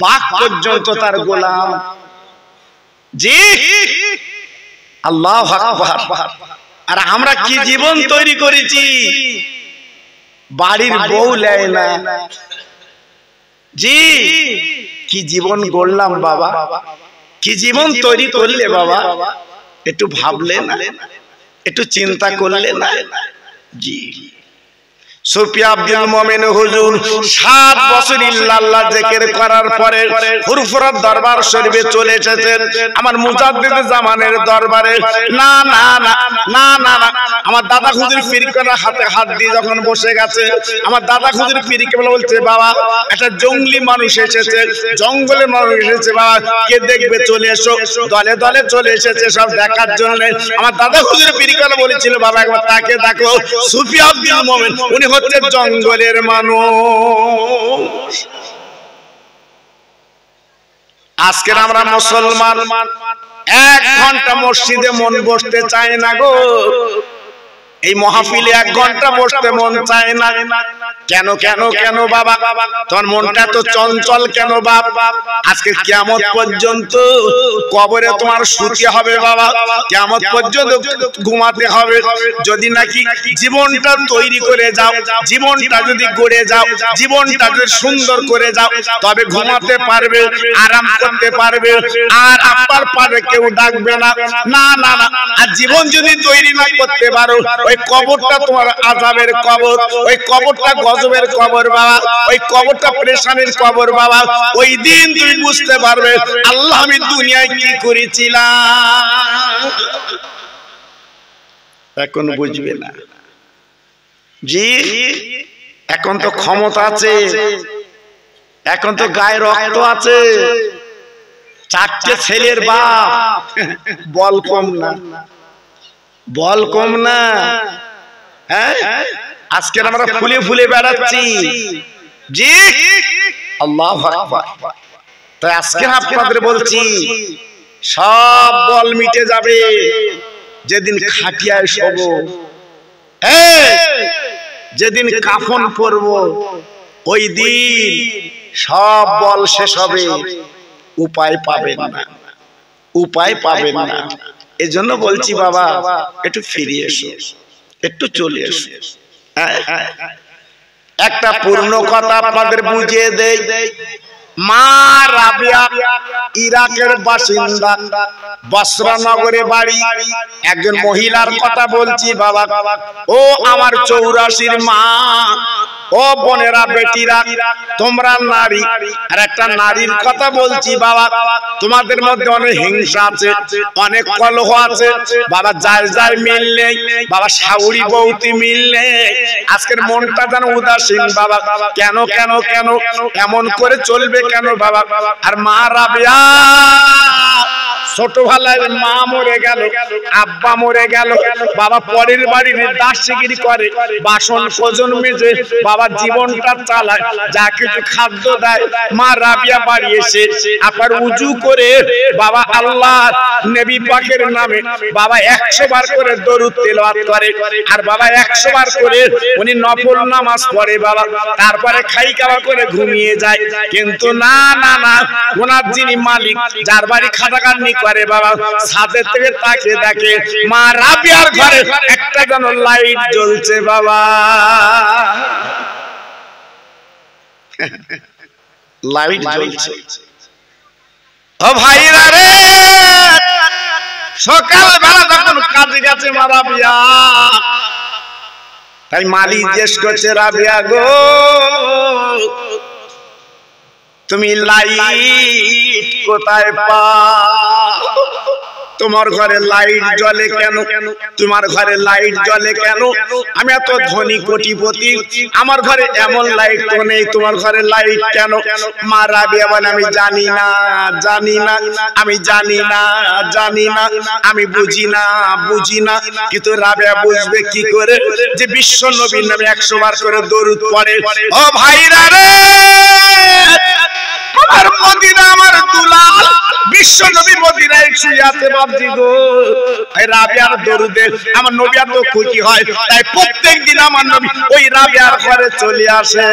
বাঘ পর্যন্ত তার গোলাম। জি, আল্লাহু আকবার। আর আমরা কি জীবন তৈরি করেছি, বাড়ির বউ নেয় না। জি, কি জীবন গড়লাম বাবা, কি জীবন তৈরি করলে বাবা, একটু ভাবলে না, একটু চিন্তা করলে না। জি, সুফি আব্দুল মোমেন হুজুর 7 বছর ইল্লাল্লাহ জিকির করার পরে ফুরফুরার দরবার শরীফে চলে এসেছেন, আমার মুজাদ্দিদ জামানের দরবারে। না না না না না না, আমার দাদা হুজুর পীরকের হাতে হাত দিয়ে যখন বসে গেছে, আমার দাদা হুজুর পীরকে বলছে, বাবা একটা জঙ্গলি মানুষ এসেছে, জঙ্গলের মানুষ এসেছে বাবা, কে দেখবে চলে এসো। দলে দলে চলে এসেছে সব দেখার জন্য। আমার দাদা হুজুর পীরকে বলেছিল, বাবা একবার তাকে দেখো, সুফি আব্দুল মোমেন উনি হচ্ছে জঙ্গলের মানুষ। আজকের আমরা মুসলমান 1 ঘন্টা মসজিদে মন বসতে চায় না গো। এই মাহফিলে 1 ঘন্টা বসতে মন চায় না কেন কেন কেন বাবা তোমার মনটা তো চঞ্চল কেন বাবা আজকে কিয়ামত পর্যন্ত কবরে তোমার শুতে হবে বাবা কিয়ামত পর্যন্ত ঘুমাতে হবে যদি নাকি জীবনটা তৈরি করে যাও জীবনটা যদি গড়ে যাও জীবনটা যদি সুন্দর করে যাও তবে ঘুমাতে পারবে আরাম করতে পারবে আর আপনার পারে কেউ ডাকবে না না না না আর জীবন যদি তৈরি না করতে পারো ওই কবরটা তোমার আযাবের কবর ওই কবরটা গজবের কবর বাবা ওই কবরটা পেরেশানির কবর বাবা ওই দিন তুমি বুঝতে পারবে আল্লাহ আমি দুনিয়ায় কি করেছিলাম এখন বুঝবে না জি এখন তো ক্ষমতা আছে এখন তো গায়ে রক্ত আছে 4টে ছেলের বাপ বল কম না হ্যাঁ আজকে আমরা ফুলে ফুলে বেড়াচ্ছি জি আল্লাহু আকবার তাই আজকে আপনাদের বলছি সব বল মিটে যাবে যেদিন খাটিয়ায় শোব যেদিন কাফন পরব ওই দিন সব বল শেষ হবে উপায় পাবেন না এজন্য বলছি বাবা একটু ফিরে এসো একটু চলে এসো একটা পূর্ণ কথা আপনাদের বুঝিয়ে দেই মা রাবিয়া ইরাকের বাসিন্দা বসরা নগরে বাড়ি একজন মহিলার কথা বলছি বাবা ও আমার 84 মা ও বোনেরা বেটিরা তোমরা নারী আর একটা নারীর কথা বলছি বাবা তোমাদের মধ্যে অনেক হিংসা আছে অনেক কলহ আছে বাবা যায় মিল নেই বাবা শাউরি বউতি মিল নেই আজকের মনটা যেন উদাসীন বাবা কেন কেন কেন এমন করে চলবে কেন বাবা আর মা রাবিয়া ছোটবেলায় মা মরে গেল আব্বা মরে গেল বাবা পরের বাড়ির দাসগিরি করে বাসন কোজন মেজে বাবা জীবনটা চালায় যা কিছু খাদ্য দেয় মা রাবিয়া বাড়ি এসে আবার উজু করে বাবা আল্লাহ নবী পাকের নামে বাবা 100 বার করে দরুদ তেলাওয়াত করে আর বাবা 100 বার করে উনি নফল নামাজ পড়ে বাবা তারপরে খাই খাওয়া করে ঘুমিয়ে যায় কিন্তু না না না ওনার যিনি মালিক যার বাড়ি খাটাখাটনি করে বাবা ছাদের থেকে তাকিয়ে দেখে মা রাবিয়ার ঘরে একটা যেন লাইট জ্বলছে বাবা লাইট জ্বলছে ও ভাইরা রে সকালবেলা যখন কাজে গেছে মা রাবিয়া তাই মালিক জিজ্ঞেস করছে রাবিয়া গো তুমি লাইট কোথায় পাও তোমার ঘরে লাইট জ্বলে কেন তোমার ঘরে লাইট জ্বলে কেন আমি এত ধনী কোটিপতি আমার ঘরে এমন লাইট তো নেই তোমার ঘরে লাইট কেন মা রাবিয়া বলে আমি জানি না আমি বুঝি না কিন্তু রাবিয়া বুঝবে কি করে যে বিশ্ব নবীর নামে 100 বার করে দরুদ পড়ে ও ভাইরা রে আমার মদিনা আমার দুলাল বিশ্ব নবী মদিনায় শুয়ে আছে বাপজি গো এই রাবিয়ার দরুদে আমার নবী এত খুশি হয় তাই প্রত্যেকদিন আমার নবী ওই রাবিয়ার ঘরে চলে আসে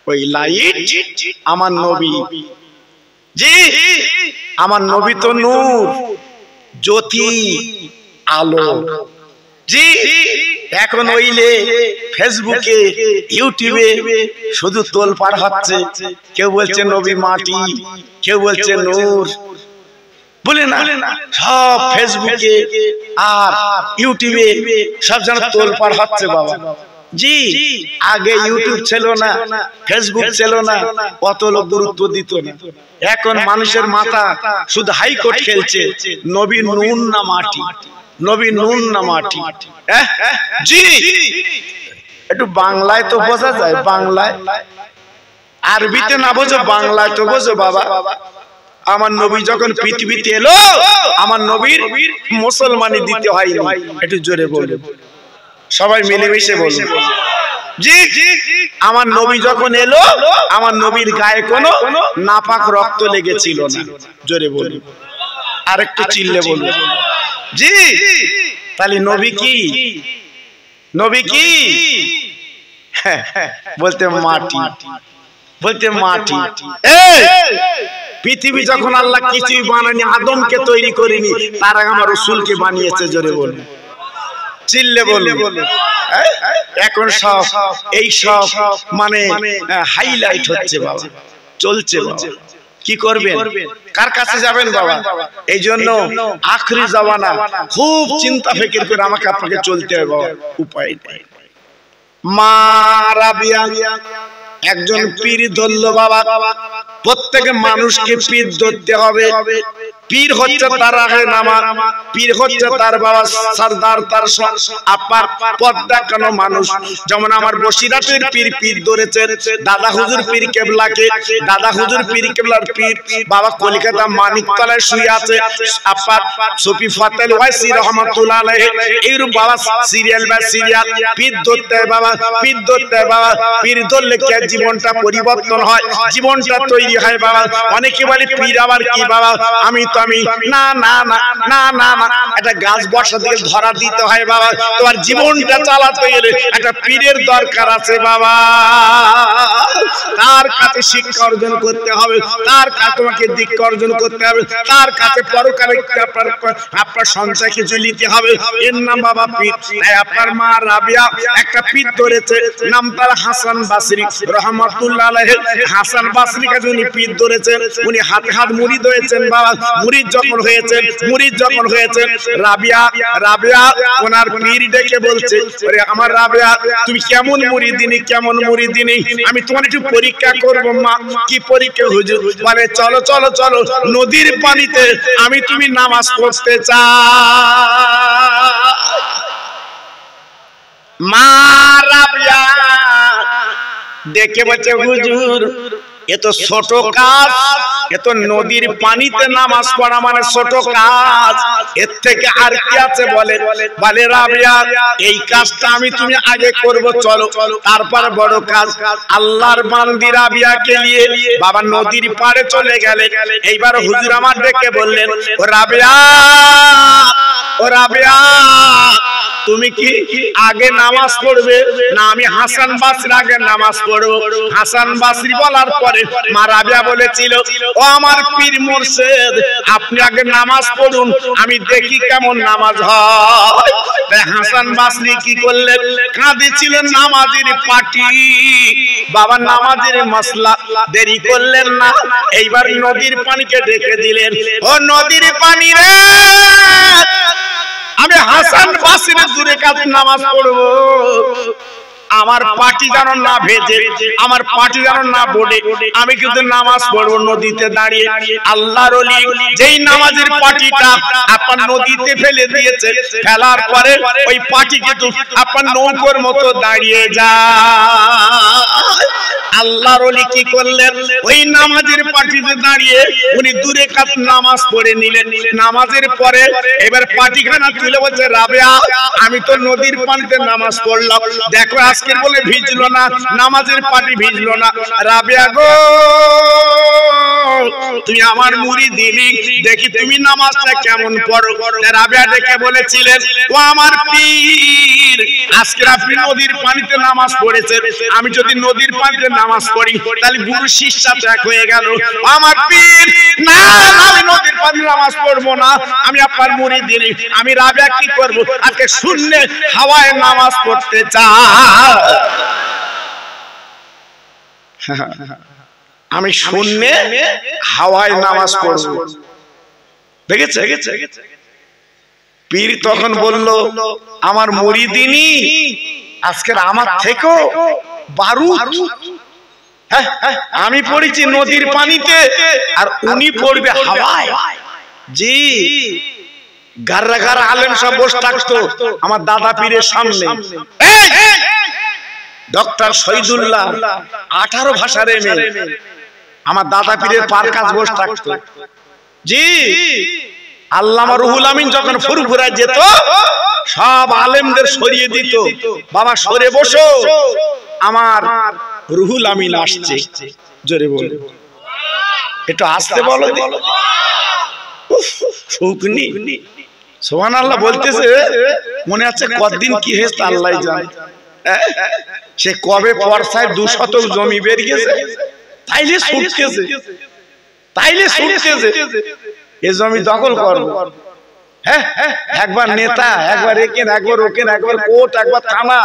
ওই লাইট আমার নবী জি আমার নবী তো নূর জ্যোতি আলো জি এখন ওইলে ফেসবুকে ইউটিউবে শুধু তোলপাড় হচ্ছে কেউ বলছে নবী মাটি কেউ বলছে নূর বলে না সব ফেসবুকে আর ইউটিউবে সব যেন তোলপাড় হচ্ছে বাবা জি আগে ইউটিউব ছিল না ফেসবুক ছিল না কত লোক গুরুত্ব দিত না এখন মানুষের মাথা শুধু হাইকোর্ট খেলছে নবী নুন না মাটি নবী নুন না মাটি জি একটু বাংলায় তো বোঝা যায় বাংলায় আরবিতে না বোঝো বাংলায় তো বোঝো বাবা আমার নবী যখন পৃথিবীতে এলো আমার নবীর মুসলমানি দিতে হয়নি একটু জোরে বলুন সবাই মিলেমিশে বলুন জি আমার নবী যখন এলো আমার নবীর গায়ে কোনো নাপাক রক্ত লেগেছিল না জোরে বলুন আরেকটু চিল্লে বলুন জি তাহলে নবী কি? নবী কি? বলতে মাটি, বলতে মাটি। পৃথিবী যখন আল্লাহ কিছুই বানায়নি, আদমকে তৈরি করেনি, তার আগে আমার রাসূলকে বানিয়েছে। জোরে বলুন, চিল্লে বলুন। এখন সব এই সব মানে হাইলাইট হচ্ছে বাবা, চলছে বাবা। কি করবেন? কার কাছে যাবেন বাবা? এই জন্য আখরি জামানা খুব চিন্তা ফিকির করে আমাকে আপনাকে চলতে হবে বাবা, উপায় নেই। মা রাবিয়া একজন পীর ধরল বাবা। প্রত্যেক মানুষকে পীর ধরতে হবে। পীর হচ্ছে তার আগে নামা, পীর হচ্ছে তার বাবা সরদার, তার আপার পদ্মা কেন মানুষ। যেমন আমার বসিরাটের পীর পীর ধরেছেন দাদা হুজুর পীর কেবলাকে, দাদা হুজুর পীর কেবলার পীর বাবা কলকাতা মানিকতলায় শুয়ে আছে আপার সুফি ফাতেল ওয়াইসি রহমাতুল্লাহ আলাইহি। এইরূপ বাবা সিরিয়াল বা সিরিয়াল পীর ধরতে বাবা, পীর ধরতে বাবা। পীর ধরলে কে জীবনটা পরিবর্তন হয়, জীবনটা তৈরি হয় বাবা। অনেকে বলে পীর আবার কি বাবা, আমি তো আমি না না না না না না, একটা গাছ বর্ষা থেকে ধরা দিতে হয় বাবা। তোমার জীবনটা চালাতে গেলে একটা পীরের দরকার আছে বাবা। তার কাছে শিক্ষা অর্জন করতে হবে, তার কাছে তোমাকে দীক্ষা অর্জন করতে হবে, তার কাছে পরকালে আপনার সঞ্চয় কিছু নিতে হবে। এর নাম বাবা পীর। তাই আপনার মা রাবিয়া একটা পীর ধরেছে, নাম তার হাসান বাসরি রহমাতুল্লাহ আলাইহি। হাসান বাসরি কাছে উনি পীর ধরেছেন, উনি হাতে হাত মুরিদ হয়েছেন বাবা। মুরিদ যখন হয়েছে, মুরিদ যখন হয়েছে, রাবিয়া রাবিয়া ওনার পীর ডেকে বলছে, আরে আমার রাবিয়া তুমি কেমন মুরিদিনী, কেমন মুরিদিনী, আমি তোমার একটু পরীক্ষা করব মা। কি পরীক্ষা হুজুর? বলে চলো চলো চলো নদীর পানিতে আমি তুমি নামাজ পড়তে চাই। মা রাবিয়া দেখে বলছে হুজুর এ তো ছোট কাজ, এ তো নদীর পানিতে নামাজ পড়া মানে ছোট কাজ, এর থেকে আর কি আছে? বলে বলে রাবিয়া এই কাজটা আমি তুমি আগে করব, চলো তারপর বড় কাজ। আল্লাহর বান্দি রাবিয়াকে নিয়ে বাবা নদীর পাড়ে চলে গেলে। এইবার হুজুর আমার ডেকে বললেন, ও রাবিয়া, ও রাবিয়া তুমি কি আগে নামাজ পড়বে না আমি হাসান বাসরি আগে নামাজ পড়বো? হাসান বাসরি বলার পরে মা রাবিয়া বলেছিল, ও আমার পীর মুর্শিদ আপনি আগে নামাজ পড়ুন, আমি দেখি কেমন নামাজ হয়। তাই হাসান বাসরি কি করলেন? কাঁদিছিলেন নামাজের পাটি বাবা, নামাজের মাসলা। দেরি করলেন না, এইবার নদীর পানিকে ডেকে দিলেন, ও নদীর পানি রে, আমি হাসান বাসরির দূরে কাজ নামাজ পড়বো, আমার পাটি যেন না ভেজে, আমার পাটি যেন না বড়ে, আমি কিন্তু নামাজ পড়বো নদীতে দাঁড়িয়ে। আল্লাহর ওলি যেই নামাজের পাটিটা আপনার নদীতে ফেলে দিয়েছে, ফেলার পরে ওই পাটি কিন্তু আপনার নৌকোর মতো দাঁড়িয়ে যায়। আল্লাহর ওলি কি করলেন? ওই নামাজের পাটিতে দাঁড়িয়ে উনি দূরে কাজ নামাজ পড়ে নিলেন। নামাজের পরে এবার পাটিখানা তুলে বলছে, রাবিয়া আমি তো নদীর পানিতে নামাজ পড়লাম, দেখো আজকের বলে ভিজলো না, নামাজের পাটি ভিজলো না। রাবিয়া গো তুমি আমার মুরিদিনী, দেখি তুমি নামাজটা কেমন পড়ো। রাবিয়া ডেকে বলেছিলেন, ও আমার পীর আজকে আপনি নদীর পানিতে নামাজ পড়েছেন, আমি যদি নদীর পানিতে নামাজ পড়ি তাহলে গুরু শিষ্যা ত্যাগ হয়ে গেল। আমার পীর না, আমি নদীর পানিতে নামাজ পড়বো না, আমি আপনার মুরিদিনী। আমি রাবিয়া কি করব? আজকে শূন্যে হাওয়ায় নামাজ পড়তে চাই, আমি শূন্যে হাওয়ায় নামাজ পড়ব। দেখেছে? পীর তখন বলল, আমার মুরিদিনী আজকের আমার থেকেও বারুদ। আমি পড়েছি নদীর পানিতে আর উনি পড়বে হাওয়ায়। জি গাররা গাররা আলেম সব বসে থাকতো আমার দাদা পীরের সামনে। ডক্টর শহীদুল্লাহ 18 ভাষার এমএ আমার দাদা পীরের পার কাজ বসে থাকতো। জি আল্লামা রুহুল আমিন যখন ফুরফুরায় যেত সব আলেমদের সরিয়ে দিত, বাবা সরে বসো আমার রুহুল আমিন আসছে। জোরে বল, একটু আসতে বলো। শুকনি সুবহানাল্লাহ বলতেছে, মনে আছে কতদিন কি হয়েছে আল্লাহ জানে। সে কবে পরসায় 2 শতক জমি বেরিয়েছে, তাইলে ছুটতেছে, এই জমি দখল করবো। একবার নেতা, একবার একেন, একবার ওকেন, একবার কোর্ট, একবার থানা,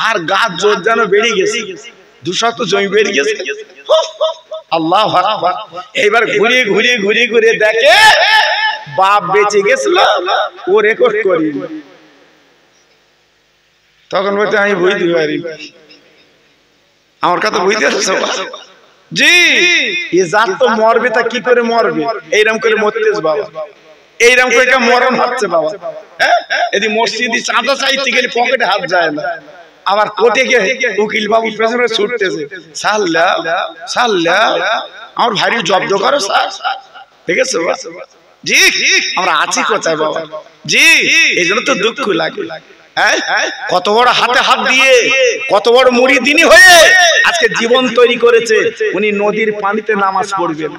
আর গাছ জোর যেন বেড়ে গেছে, 2 শতক জমি বেরিয়ে গেছে। আল্লাহু আকবার। এইবার ঘুরিয়ে দেখে বাপ বেঁচে গেছিল, ও রেকর্ড করি। তখন বলতে আমি বুঝতে পারি, আমার কথা বুঝতে পারছো জি? এ জাত তো মরবে, তা কি করে মরবে? এইরকম করে মরতেছ বাবা, এইরকম করে মরণ হচ্ছে বাবা। এদি মসজিদে চাঁদা চাইতে গেলে পকেটে হাত যায় না, আবার কোর্টে গিয়ে উকিল বাবু পেছনে ছুটতেছে, সাল্লা আমার ভারী জব্দ করো স্যার, ঠিক আছে জি? আমরা আছি কোথায় বাবা জি? এই জন্য তো দুঃখ লাগে। কত বড় হাতে হাত দিয়ে, কত বড় মুরিদিনী হয়ে আজকে জীবন তৈরি করেছে। উনি নদীর পানিতে নামাজ পড়বেন।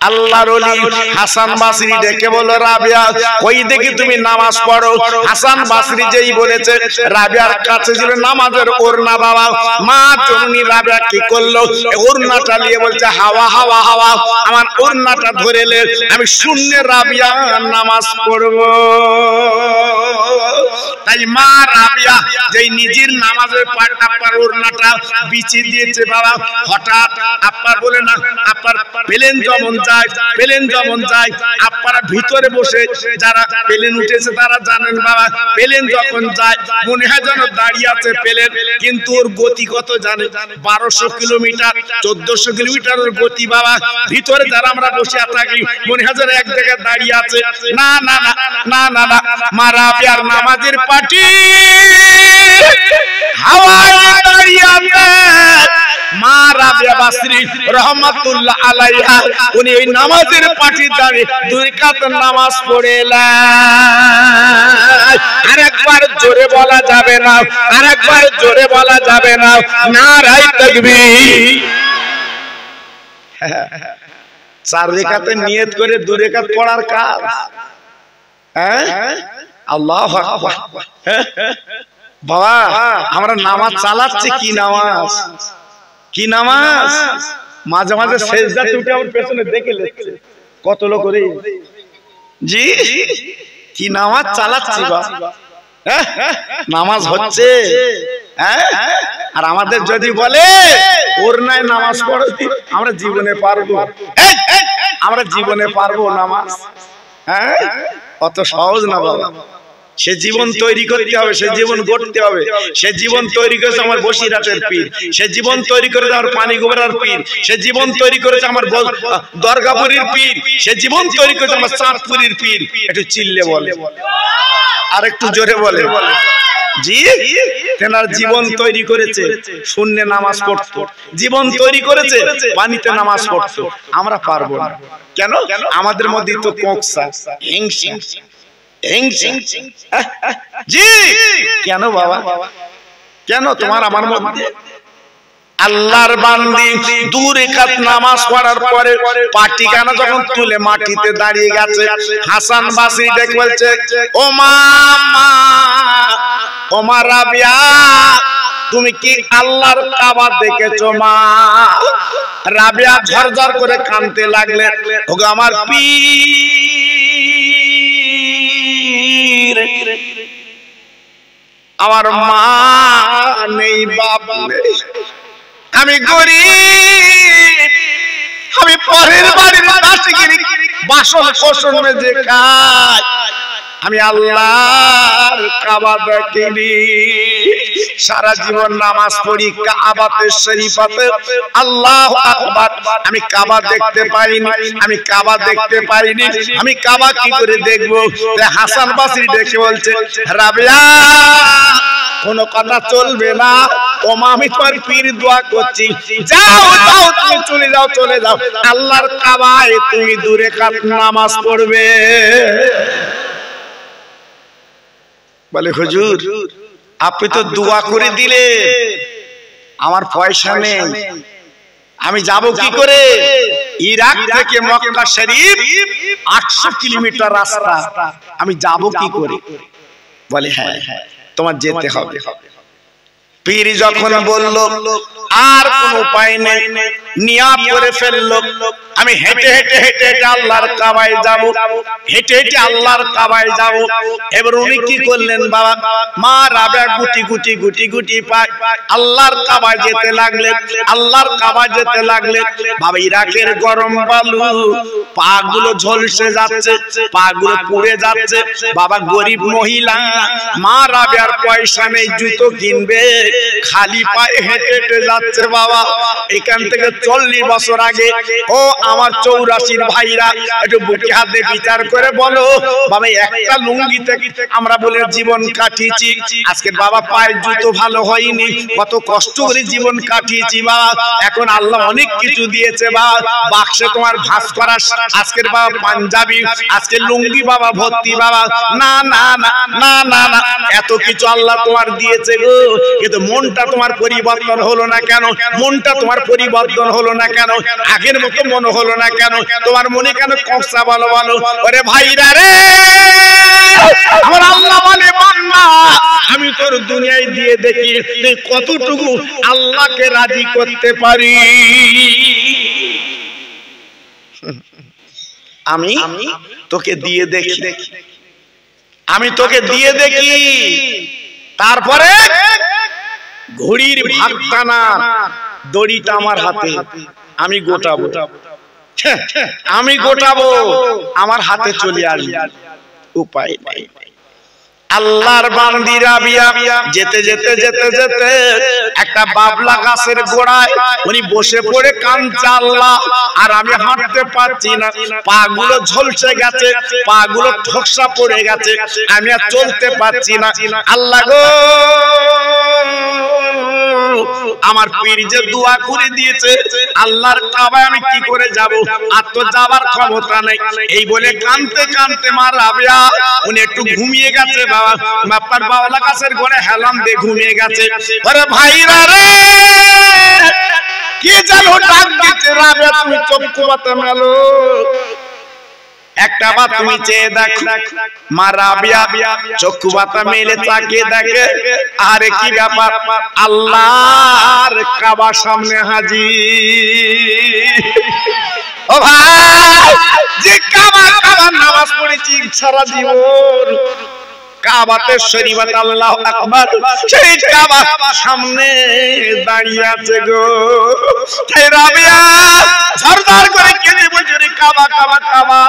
আল্লাহর ওলি হাসান বসরি ডেকে বলল, রাবিয়া কই দেখি তুমি নামাজ পড়ো। হাসান বসরি যেই বলেছে, রাবিয়ার কাছে ছিল নামাজের ওড়না বাবা। মা জননী রাবিয়া কি করলো, ওড়নাটা নিয়ে বলছে, হাওয়া হাওয়া হাওয়া, আমার ওড়নাটা ধরে লে, আমি শূন্যে রাবিয়া নামাজ পড়বো। তাই মা রাবিয়া যেই নিজের নামাজের আপার ওড়নাটা বিছিয়ে দিয়েছে বাবা, হঠাৎ আপার বলে না, আপার প্লেন যেমন যায় আপনারা ভিতরে বসে, যারা প্লেন উঠেছে তারা জানেন বাবা, প্লেন যখন যায় মনে হয় যেন দাঁড়িয়ে আছে প্লেন, কিন্তু ওর গতি কত জানে? 1200 কিলোমিটার, 1400 কিলোমিটারের গতি বাবা। ভিতরে যারা আমরা বসে থাকি মনে হয় যেন এক জায়গায় দাঁড়িয়ে আছে। না না না না না, মা রাবিয়ার নামাজের পাটি হাওয়ায় দাঁড়িয়ে আছে। মা রাবিয়া বসরি রহমাতুল্লাহ আলাইহা উনি ওই নামাজের পাটি দাঁড়িয়ে 2 রাকাত নামাজ পড়েলেন। আরেকবার জোরে বলা যাবে না, আরেকবার জোরে বলা যাবে না, নারায়ে তাকবীর। 4 রাকাতে নিয়ত করে 2 রাকাত পড়ার কাজ। আল্লাহু আকবার। বাবা আমরা নামাজ চালাচ্ছি, কি নামাজ, কি নামাজ? মাঝে মাঝে সেজদাতে উঠে আমার পেছনে দেখে লেখছে কত লোক করে জি, কি নামাজ চালাচ্ছি বাবা। নামাজ হচ্ছে, আর আমাদের যদি বলে ওর নাই নামাজ পড়ো, আমরা জীবনে পারবো? আমরা জীবনে পারবো নামাজ? অত সহজ না বাবা। সে জীবন তৈরি করতে হবে, সে জীবন গড়তে হবে। সে জীবন তৈরি করেছে আমার বসিরহাটের পীর, সে জীবন তৈরি করেছে আমার পানিগোবরার পীর, সে জীবন তৈরি করেছে আমার দরগাপুরীর পীর, সে জীবন তৈরি করেছে আমার চাঁদপুরীর পীর। একটু চিল্লে বলে, আর একটু জোরে বলে জি। তেনার জীবন তৈরি করেছে শূন্যে নামাজ পড়তো, জীবন তৈরি করেছে পানিতে নামাজ পড়তো। আমরা পারবো না কেন? আমাদের মধ্যে তো কোকসা, হিংসা জি। কেন বাবা, কেন তোমার আমার মধ্যে? আল্লাহর বান্দি 2 রাকাত নামাজ পড়ার পরে পাটিখানা যখন তুলে মাটিতে দাঁড়িয়ে গেছে, হাসান বসরি ডেকে বলছে, ও মা রাবিয়া, তুমি কি আল্লাহর কাবা দেখেছো মা? রাবিয়া ঝরঝর করে কাঁদতে লাগলে, ওগো আমার পীর, আমার মা নেই, বাপ নেই, আমি গরিব, আমি পরের বাড়ির বাসন কোসন মেজে খাই, আমি আল্লাহর কাবা দেখিনি। সারা জীবন নামাজ পড়ি কাবাতে শরীফাতে, আল্লাহু আকবার, আমি কাবা দেখতে পাইনি, আমি কাবা দেখতে পাইনি, আমি কাবা কি করে দেখবো? হাসান বসরি দেখে বলছে, রাবিয়া কোন কথা চলবে না, ও মা আমি তোমার পীর দোয়া করছি, যাও যাও তুমি চলে যাও, চলে যাও, আল্লাহর কাবায় তুমি 2 রাকাত নামাজ পড়বে। বলে হুজুর আপনি তো দোয়া করে দিলে, আমার পয়সা নেই, আমি যাব কি করে? ইরাক থেকে মক্কা শরীফ 800 কিলোমিটার রাস্তা, আমি যাব কি করে? বলে হ্যাঁ তোমার যেতে হবে। পীর যখন বলল আর কোন উপায় নেই, নিয়াত করে ফেললো আমি হেঁটে হেঁটে হেঁটে হেঁটে আল্লাহর কাবায় যাব, হেঁটে হেঁটে আল্লাহর কাবায় যাব। এবার উনি কি করলেন বাবা, মা রাবেয়া গুটি গুটি গুটি গুটি পায় আল্লাহর কাবায় যেতে লাগলেন, আল্লাহর কাবায় যেতে লাগলেন। বাবা ইরাকের গরম বালু, পা গুলো ঝলসে যাচ্ছে, পা গুলো পুড়ে যাচ্ছে। বাবা গরিব মহিলা, মা রাবেয়ার পয়সা নেই জুতো কিনবে, খালি পায়ে হেঁটে হেঁটে যাচ্ছে। বাবা এখান থেকে 40 বছর আগে, ও আমার 84 ভাইরা একটু বুকে হাতে বিচার করে বলো বাবা, একটা লুঙ্গিতে আমরা বলে জীবন কাটিয়েছি। আজকে বাবা পায়ের জুতো ভালো হয়নি, কত কষ্ট করে জীবন কাটিয়েছি বাবা। এখন আল্লাহ অনেক কিছু দিয়েছে বাবা, বাক্সে তোমার ভাঁজ করা আজকের বাবা পাঞ্জাবি, আজকে লুঙ্গি বাবা ভর্তি বাবা। না না না না না না, এত কিছু আল্লাহ তোমার দিয়েছে গো, কিন্তু মনটা তোমার পরিবর্তন হলো না কেন? মনটা তোমার পরিবর্তন হলো না কেন? আগের মতো মনে হলো না কেন? তোমার মনে কেন কষ্ট? বলো বলো। ওরে ভাইরা রে, আমার আল্লাহ বলে বান্দা আমি তোর দুনিয়ায় দিয়ে দেখি তুই কতটুকু আল্লাহকে রাজি করতে পারি। আমি তোকে দিয়ে দেখি, আমি তোকে দিয়ে দেখি। তারপরে ঘড়ির ভাগটানা দড়িটা আমার হাতে, আমি গোটাবো, আমি গোটাবো, আমার হাতে চলে আসবে। উপায় নাই। আল্লাহর বান্দি রাবিয়া যেতে যেতে যেতে যেতে একটা বাবলা গাছের গোড়ায় উনি বসে পড়ে কাঁদছে আল্লাহ, আর আমি হাঁটতে পারছি না, পা গুলো ঝলসে গেছে, পা গুলো ঠকসা পড়ে গেছে, আমি আর চলতে পারছি না। আল্লাহ গো, আমার পীর যে দোয়া করে দিয়েছে আল্লাহর কাবায় আমি কি করে যাব, আর তো যাবার ক্ষমতা নেই। এই বলে কাঁদতে কাঁদতে মা রাবিয়া উনি একটু ঘুমিয়ে গেছে বাবা, আপনার বাবলা গাছের গোড়ে হেলাম দিয়ে ঘুমিয়ে গেছে। আরে ভাইরা রে, কে জানো ডাক দিচ্ছে, রাবিয়া তুমি চোখ পাতা মেলো, একটা বার তুমি চেয়ে দেখো। মা রাবিয়া চক্ষু পাতা মেলে তাকিয়ে দেখে, আরে কি ব্যাপার, আল্লাহর কাবা সামনে হাজির। ও ভাই, যে কাবা কাবা নামাজ পড়েছি সারা জীবন, কাবাতে শরীফত আল্লাহু আকবার, সেই কাবা সামনে দাঁড়িয়ে আছে গো। তাই রাবিয়া সরদার করে কেঁদে বলছে, রে কাবা কাবা কাবা,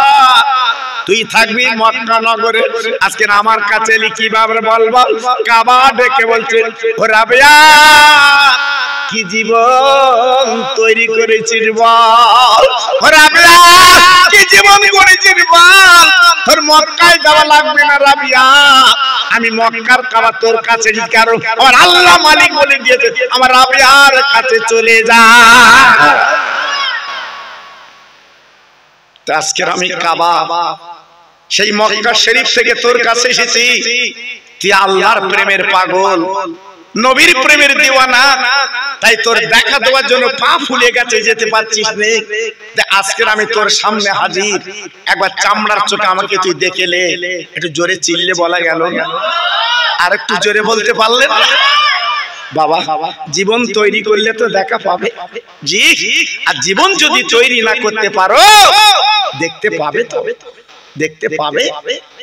তুই থাকবি মক্কা নগরে, আজকে আমার কাছে কিভাবে বলবো? কাবা ডেকে বলছে, ও রাবিয়া কি জীবন তৈরি করেছিস বল, ও রাবিয়া কি জীবন করেছিস বল, তোর মক্কায় যাওয়া লাগবে না রাবিয়া, আমি মক্কার কাবা তোর কাছে, কারণ আমার আল্লাহ মালিক বলে দিয়েছে আমার রাবিয়ার কাছে চলে যা। আজকের আমি কাবা সেই মক্কা শরীফ থেকে তোর কাছে এসেছি, তুই আল্লাহর প্রেমের পাগল, নবীর প্রেমের দিওয়ানা, তাই তোর দেখা দেওয়ার জন্য পা ফুলে গেছে, যেতে পারছিস না। আজকের আমি তোর সামনে হাজির, একবার চামড়ার চোখে আমাকে তুই দেখেলে। একটু জোরে চিল্লে বলা গেল না, আর একটু জোরে বলতে পারলেন না? বাবা জীবন তৈরি করলে তো দেখা পাবে জি, আর জীবন যদি তৈরি না করতে পারো দেখতে পাবে, তো দেখতে পাবে।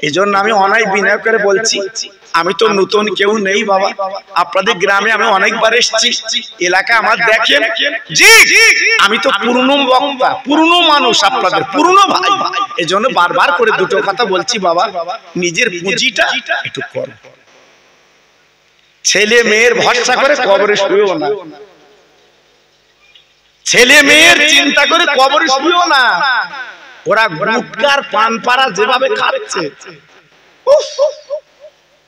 এজন্য আমি অনাই বিনয় করে বলছি, আমি তো নতুন কেউ নেই বাবা, আপনাদের গ্রামে আমি অনেকবার এসেছি, এলাকা আমার দেখেন জি, আমি তো পুরনো বক্তা, পুরনো মানুষ, আপনাদের পুরনো ভাই। এজন্য বারবার করে দুটো কথা বলছি বাবা, নিজের পুঁজিটা একটু কর, ছেলে মেয়ের ভরসা করে কবরে শুয়েও না, ছেলে মেয়ের চিন্তা করে কবরে শুয়েও না। ওরা গুটকার পান পাড়া যেভাবে খাচ্ছে,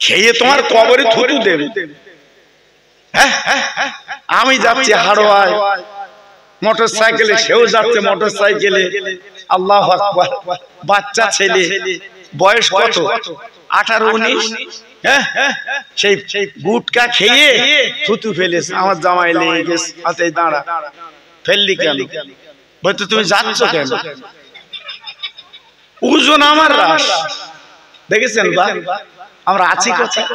খেয়ে তোমার কবরে থুতু দেবে। আমি যাচ্ছি হাড়োয়ায় মোটর সাইকেলে, সেও যাচ্ছে মোটর সাইকেলে, আল্লাহু আকবার, বাচ্চা ছেলে, বয়স কত 18-19, সেই গুটকা খেয়ে থুতু ফেলেছে, আমার জামাই লেগে গেছে, আচ্ছা দাঁড়া, ফেললি কেন? বলতো তুমি যাচ্ছ কেন? ওজন আমার রাস, দেখেছেন বা আমরা আছি কোথায়?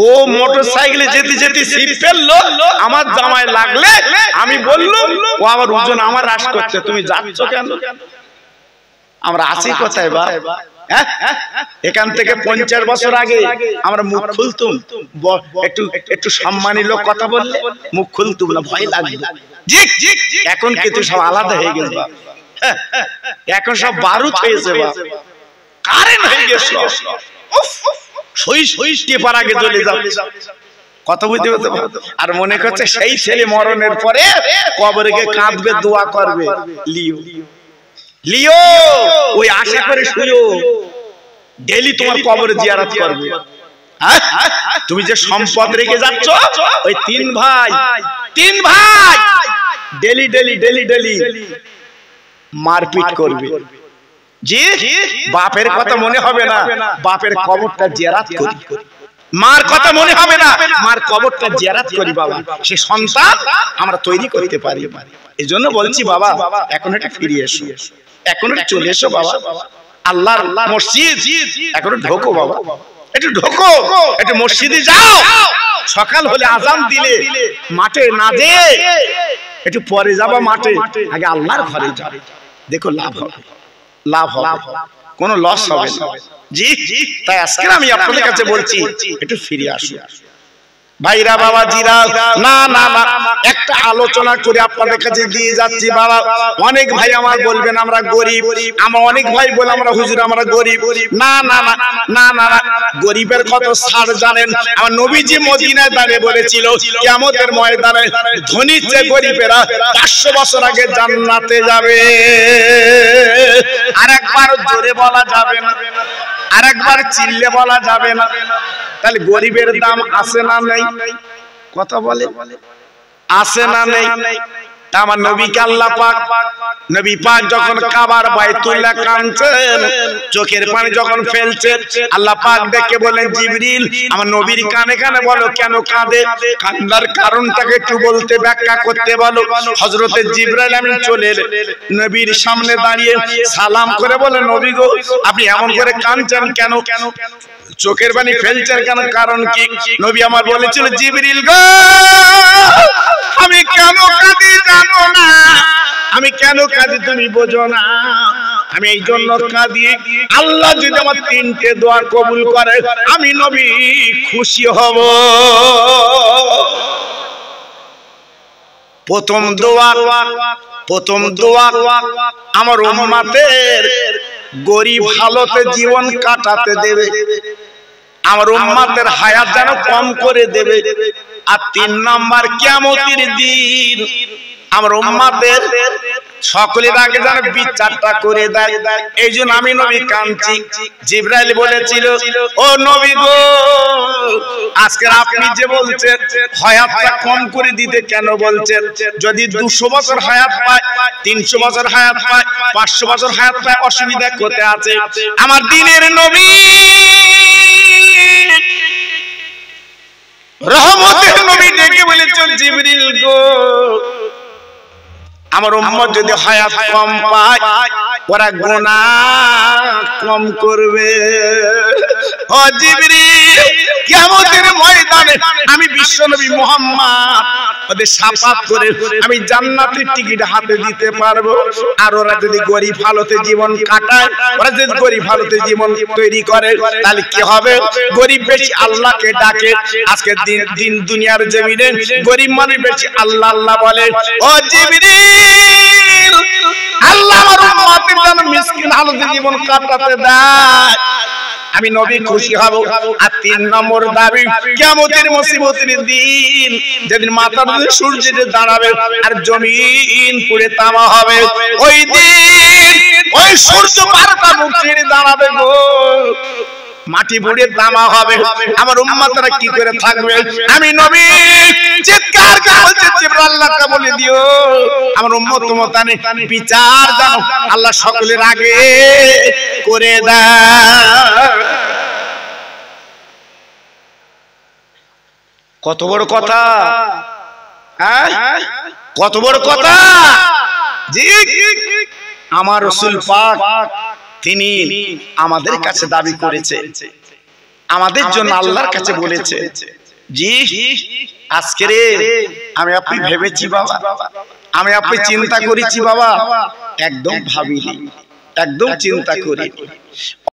ও মোটর সাইকেলে যেতে যেতে সিট ফেললো, আমার জামায় লাগলে আমি বললাম ও আমার ওজন আমার হ্রাস করছে, তুমি যাচ্ছ কেন? আমরা আছি কোথায় বা? এখান থেকে 50 বছর আগে আমরা মুখ খুলতুম, একটু একটু সম্মানী লোক কথা বললে মুখ খুলতুম না, ভয় লাগতো। এখন কিন্তু সব আলাদা হয়ে গেছে, এখন সব বারুদ হয়েছে, কারেন্ট হয়ে গেছে, কথা বুঝতে পারছো? আর মনে করছে সেই ছেলে মরণের পরে কবরে গিয়ে কাঁদবে, দোয়া করবে, লিও লিও ওই আশা করে শুয়ো, ডেলি তোমার কবরে জিয়ারত করবে। তুমি যে সম্পদ রেখে যাচ্ছ, ওই তিন ভাই ডেলি ডেলি ডেলি ডেলি মারপিট করবে। জি, বাপের কথা মনে হবে না, বাপের কবরটা জিয়ারত করি। মার কথা মনে হবে না, মার কবরটা জিয়ারত করি। বাবা, সে সন্তান আমরা তৈরি করতে পারি। এই জন্য বলছি বাবা, এখন একটু ফিরে এসো, এখন একটু চলে এসো বাবা। আল্লাহর মসজিদ এখন ঢোকো বাবা, একটু ঢোকো, একটু মসজিদে যাও। সকাল হলে আজান দিলে মাঠে না যেয়ে একটু পরে যাবা মাঠে, আগে আল্লাহর ঘরে যাও, দেখো লাভ হবে, লাভ হবে, কোনো লস হবে না। জি, তাই আজকে আমি আপনাদের কাছে বলছি একটু ফিরে আসুন ভাইরা, বাবা জিরা। না না না, একটা আলোচনা করে আপনাদের কাছে দিয়ে যাচ্ছি বাবা। অনেক ভাই আমার বলবেন আমরা গরিব, আমার অনেক ভাই বলে আমরা হুজুর আমরা গরিব। না না না না না না, গরিবের কত ছাড় জানেন? আমার নবীজি মদিনায় দাঁড়িয়ে বলেছিল কিয়ামতের ময়দানে ধনীর চেয়ে গরিবেরা 500 বছর আগে জান্নাতে যাবে। আরেকবার জোরে বলা যাবে না, আরেকবার চিল্লে বলা যাবে না। তাহলে গরিবের দাম আছে না নেই? কথা বলে আছে না নেই? আমার নবীকে আল্লাহ পাক, নবী পাক যখন কাবার বাইতুল্লাহ কাঁদছেন, চোখের পানি যখন ফেলছেন, আল্লাহ পাক দেখে বলেন জিবরিল আমার নবীর কানে কানে বলো কেন কাঁদে, কান্নার কারণটাকে একটু বলতে, ব্যাখ্যা করতে বলো। হযরতে জিবরাইল আমিন চলে নবীর সামনে দাঁড়িয়ে সালাম করে বলে নবী গো, আপনি এমন করে কাঁদছেন কেন, চোখের পানি ফেলছেন কেন, কারণ কি? নবী আমার বলেছিল জিবরিল গো, আমি কেন কাঁদি জানো না, আমি কেন কাঁদি তুমি বোঝো না, আমি এই জন্য কাঁদি আল্লাহ যদি আমার 3টে দোয়া কবুল করে আমি নবী খুশি হব। প্রথম দোয়া আমার উম্মতের গরিব হালতে জীবন কাটাতে দেবে, আমার উম্মতের হায়াত যেন কম করে দেবে। আর 3 নাম্বার, কিয়ামতের দিন আমার উম্মতের সকলের আগে যেন বিচারটা করে দেয়। এই জন্য আমি নবী কাঁদছি। জিবরাইল বলেছিল ও নবী গো, আজকে আপনি যে বলছেন হায়াতটা কম করে দিতে, কেন বলছেন? যদি 200 বছর হায়াত পায়, 300 বছর হায়াত পায়, 500 বছর হায়াত পায়, অসুবিধা কোথায় আছে? আমার দিনের নবী রহমতের নবী ডেকে বলেছেন জিবরিল গো, আমার উম্মত যদি হায়াত কম পায় ওরা গুনাহ কম করবে। ও জিবরিল, কিয়ামতের ময়দানে আমি বিশ্বনবী মুহাম্মদ ওদের শাফাত করে আমি জান্নাতের টিকিট হাতে দিতে পারবো। আর ওরা যদি গরিব হালতে জীবন কাটায়, ওরা যদি গরিব হালতে জীবন তৈরি করে, তাহলে কি হবে? গরিব বেশি আল্লাহকে ডাকে। আজকে দিন দুনিয়ার জমিনে গরিব মানুষ বেশি আল্লাহ আল্লাহ বলে। ও জিবরিল, আল্লাহ আমার উম্মতের জন্য মিসকিন হালতে জীবন কাটাতে দেয়, আমি নবী খুশি হব। আর 3 নম্বর দাবি, কিয়ামতের মুসিবতের দিন যেদিন মাথার উপরে সূর্য দাঁড়াবে আর জমিন পুড়ে তামা হবে, ওই দিন ওই সূর্য 12টা মুখ ছেড়ে দাঁড়াবে গো, মাটি পুড়ে তামা হবে। আমার উম্মতরা কি করে থাকবে? আমি নবী চিৎকার করে বলছি জিবরাইল আল্লাহকে বলে দিও আমার উম্মত উম্মতানে বিচার জানো আল্লাহ সকলের আগে করে দেয়। কত বড় কথা, কত বড় কথা। জি আমার রাসূল পাক তিনি আমাদের কাছে দাবি করেছে, আমাদের জন্য আল্লাহর কাছে বলেছে, জি আজকে রে আমি আপনি ভেবেছি বাবা, আমি আপনি চিন্তা করেছি বাবা, একদম ভাবিনি, একদম চিন্তা করিনি।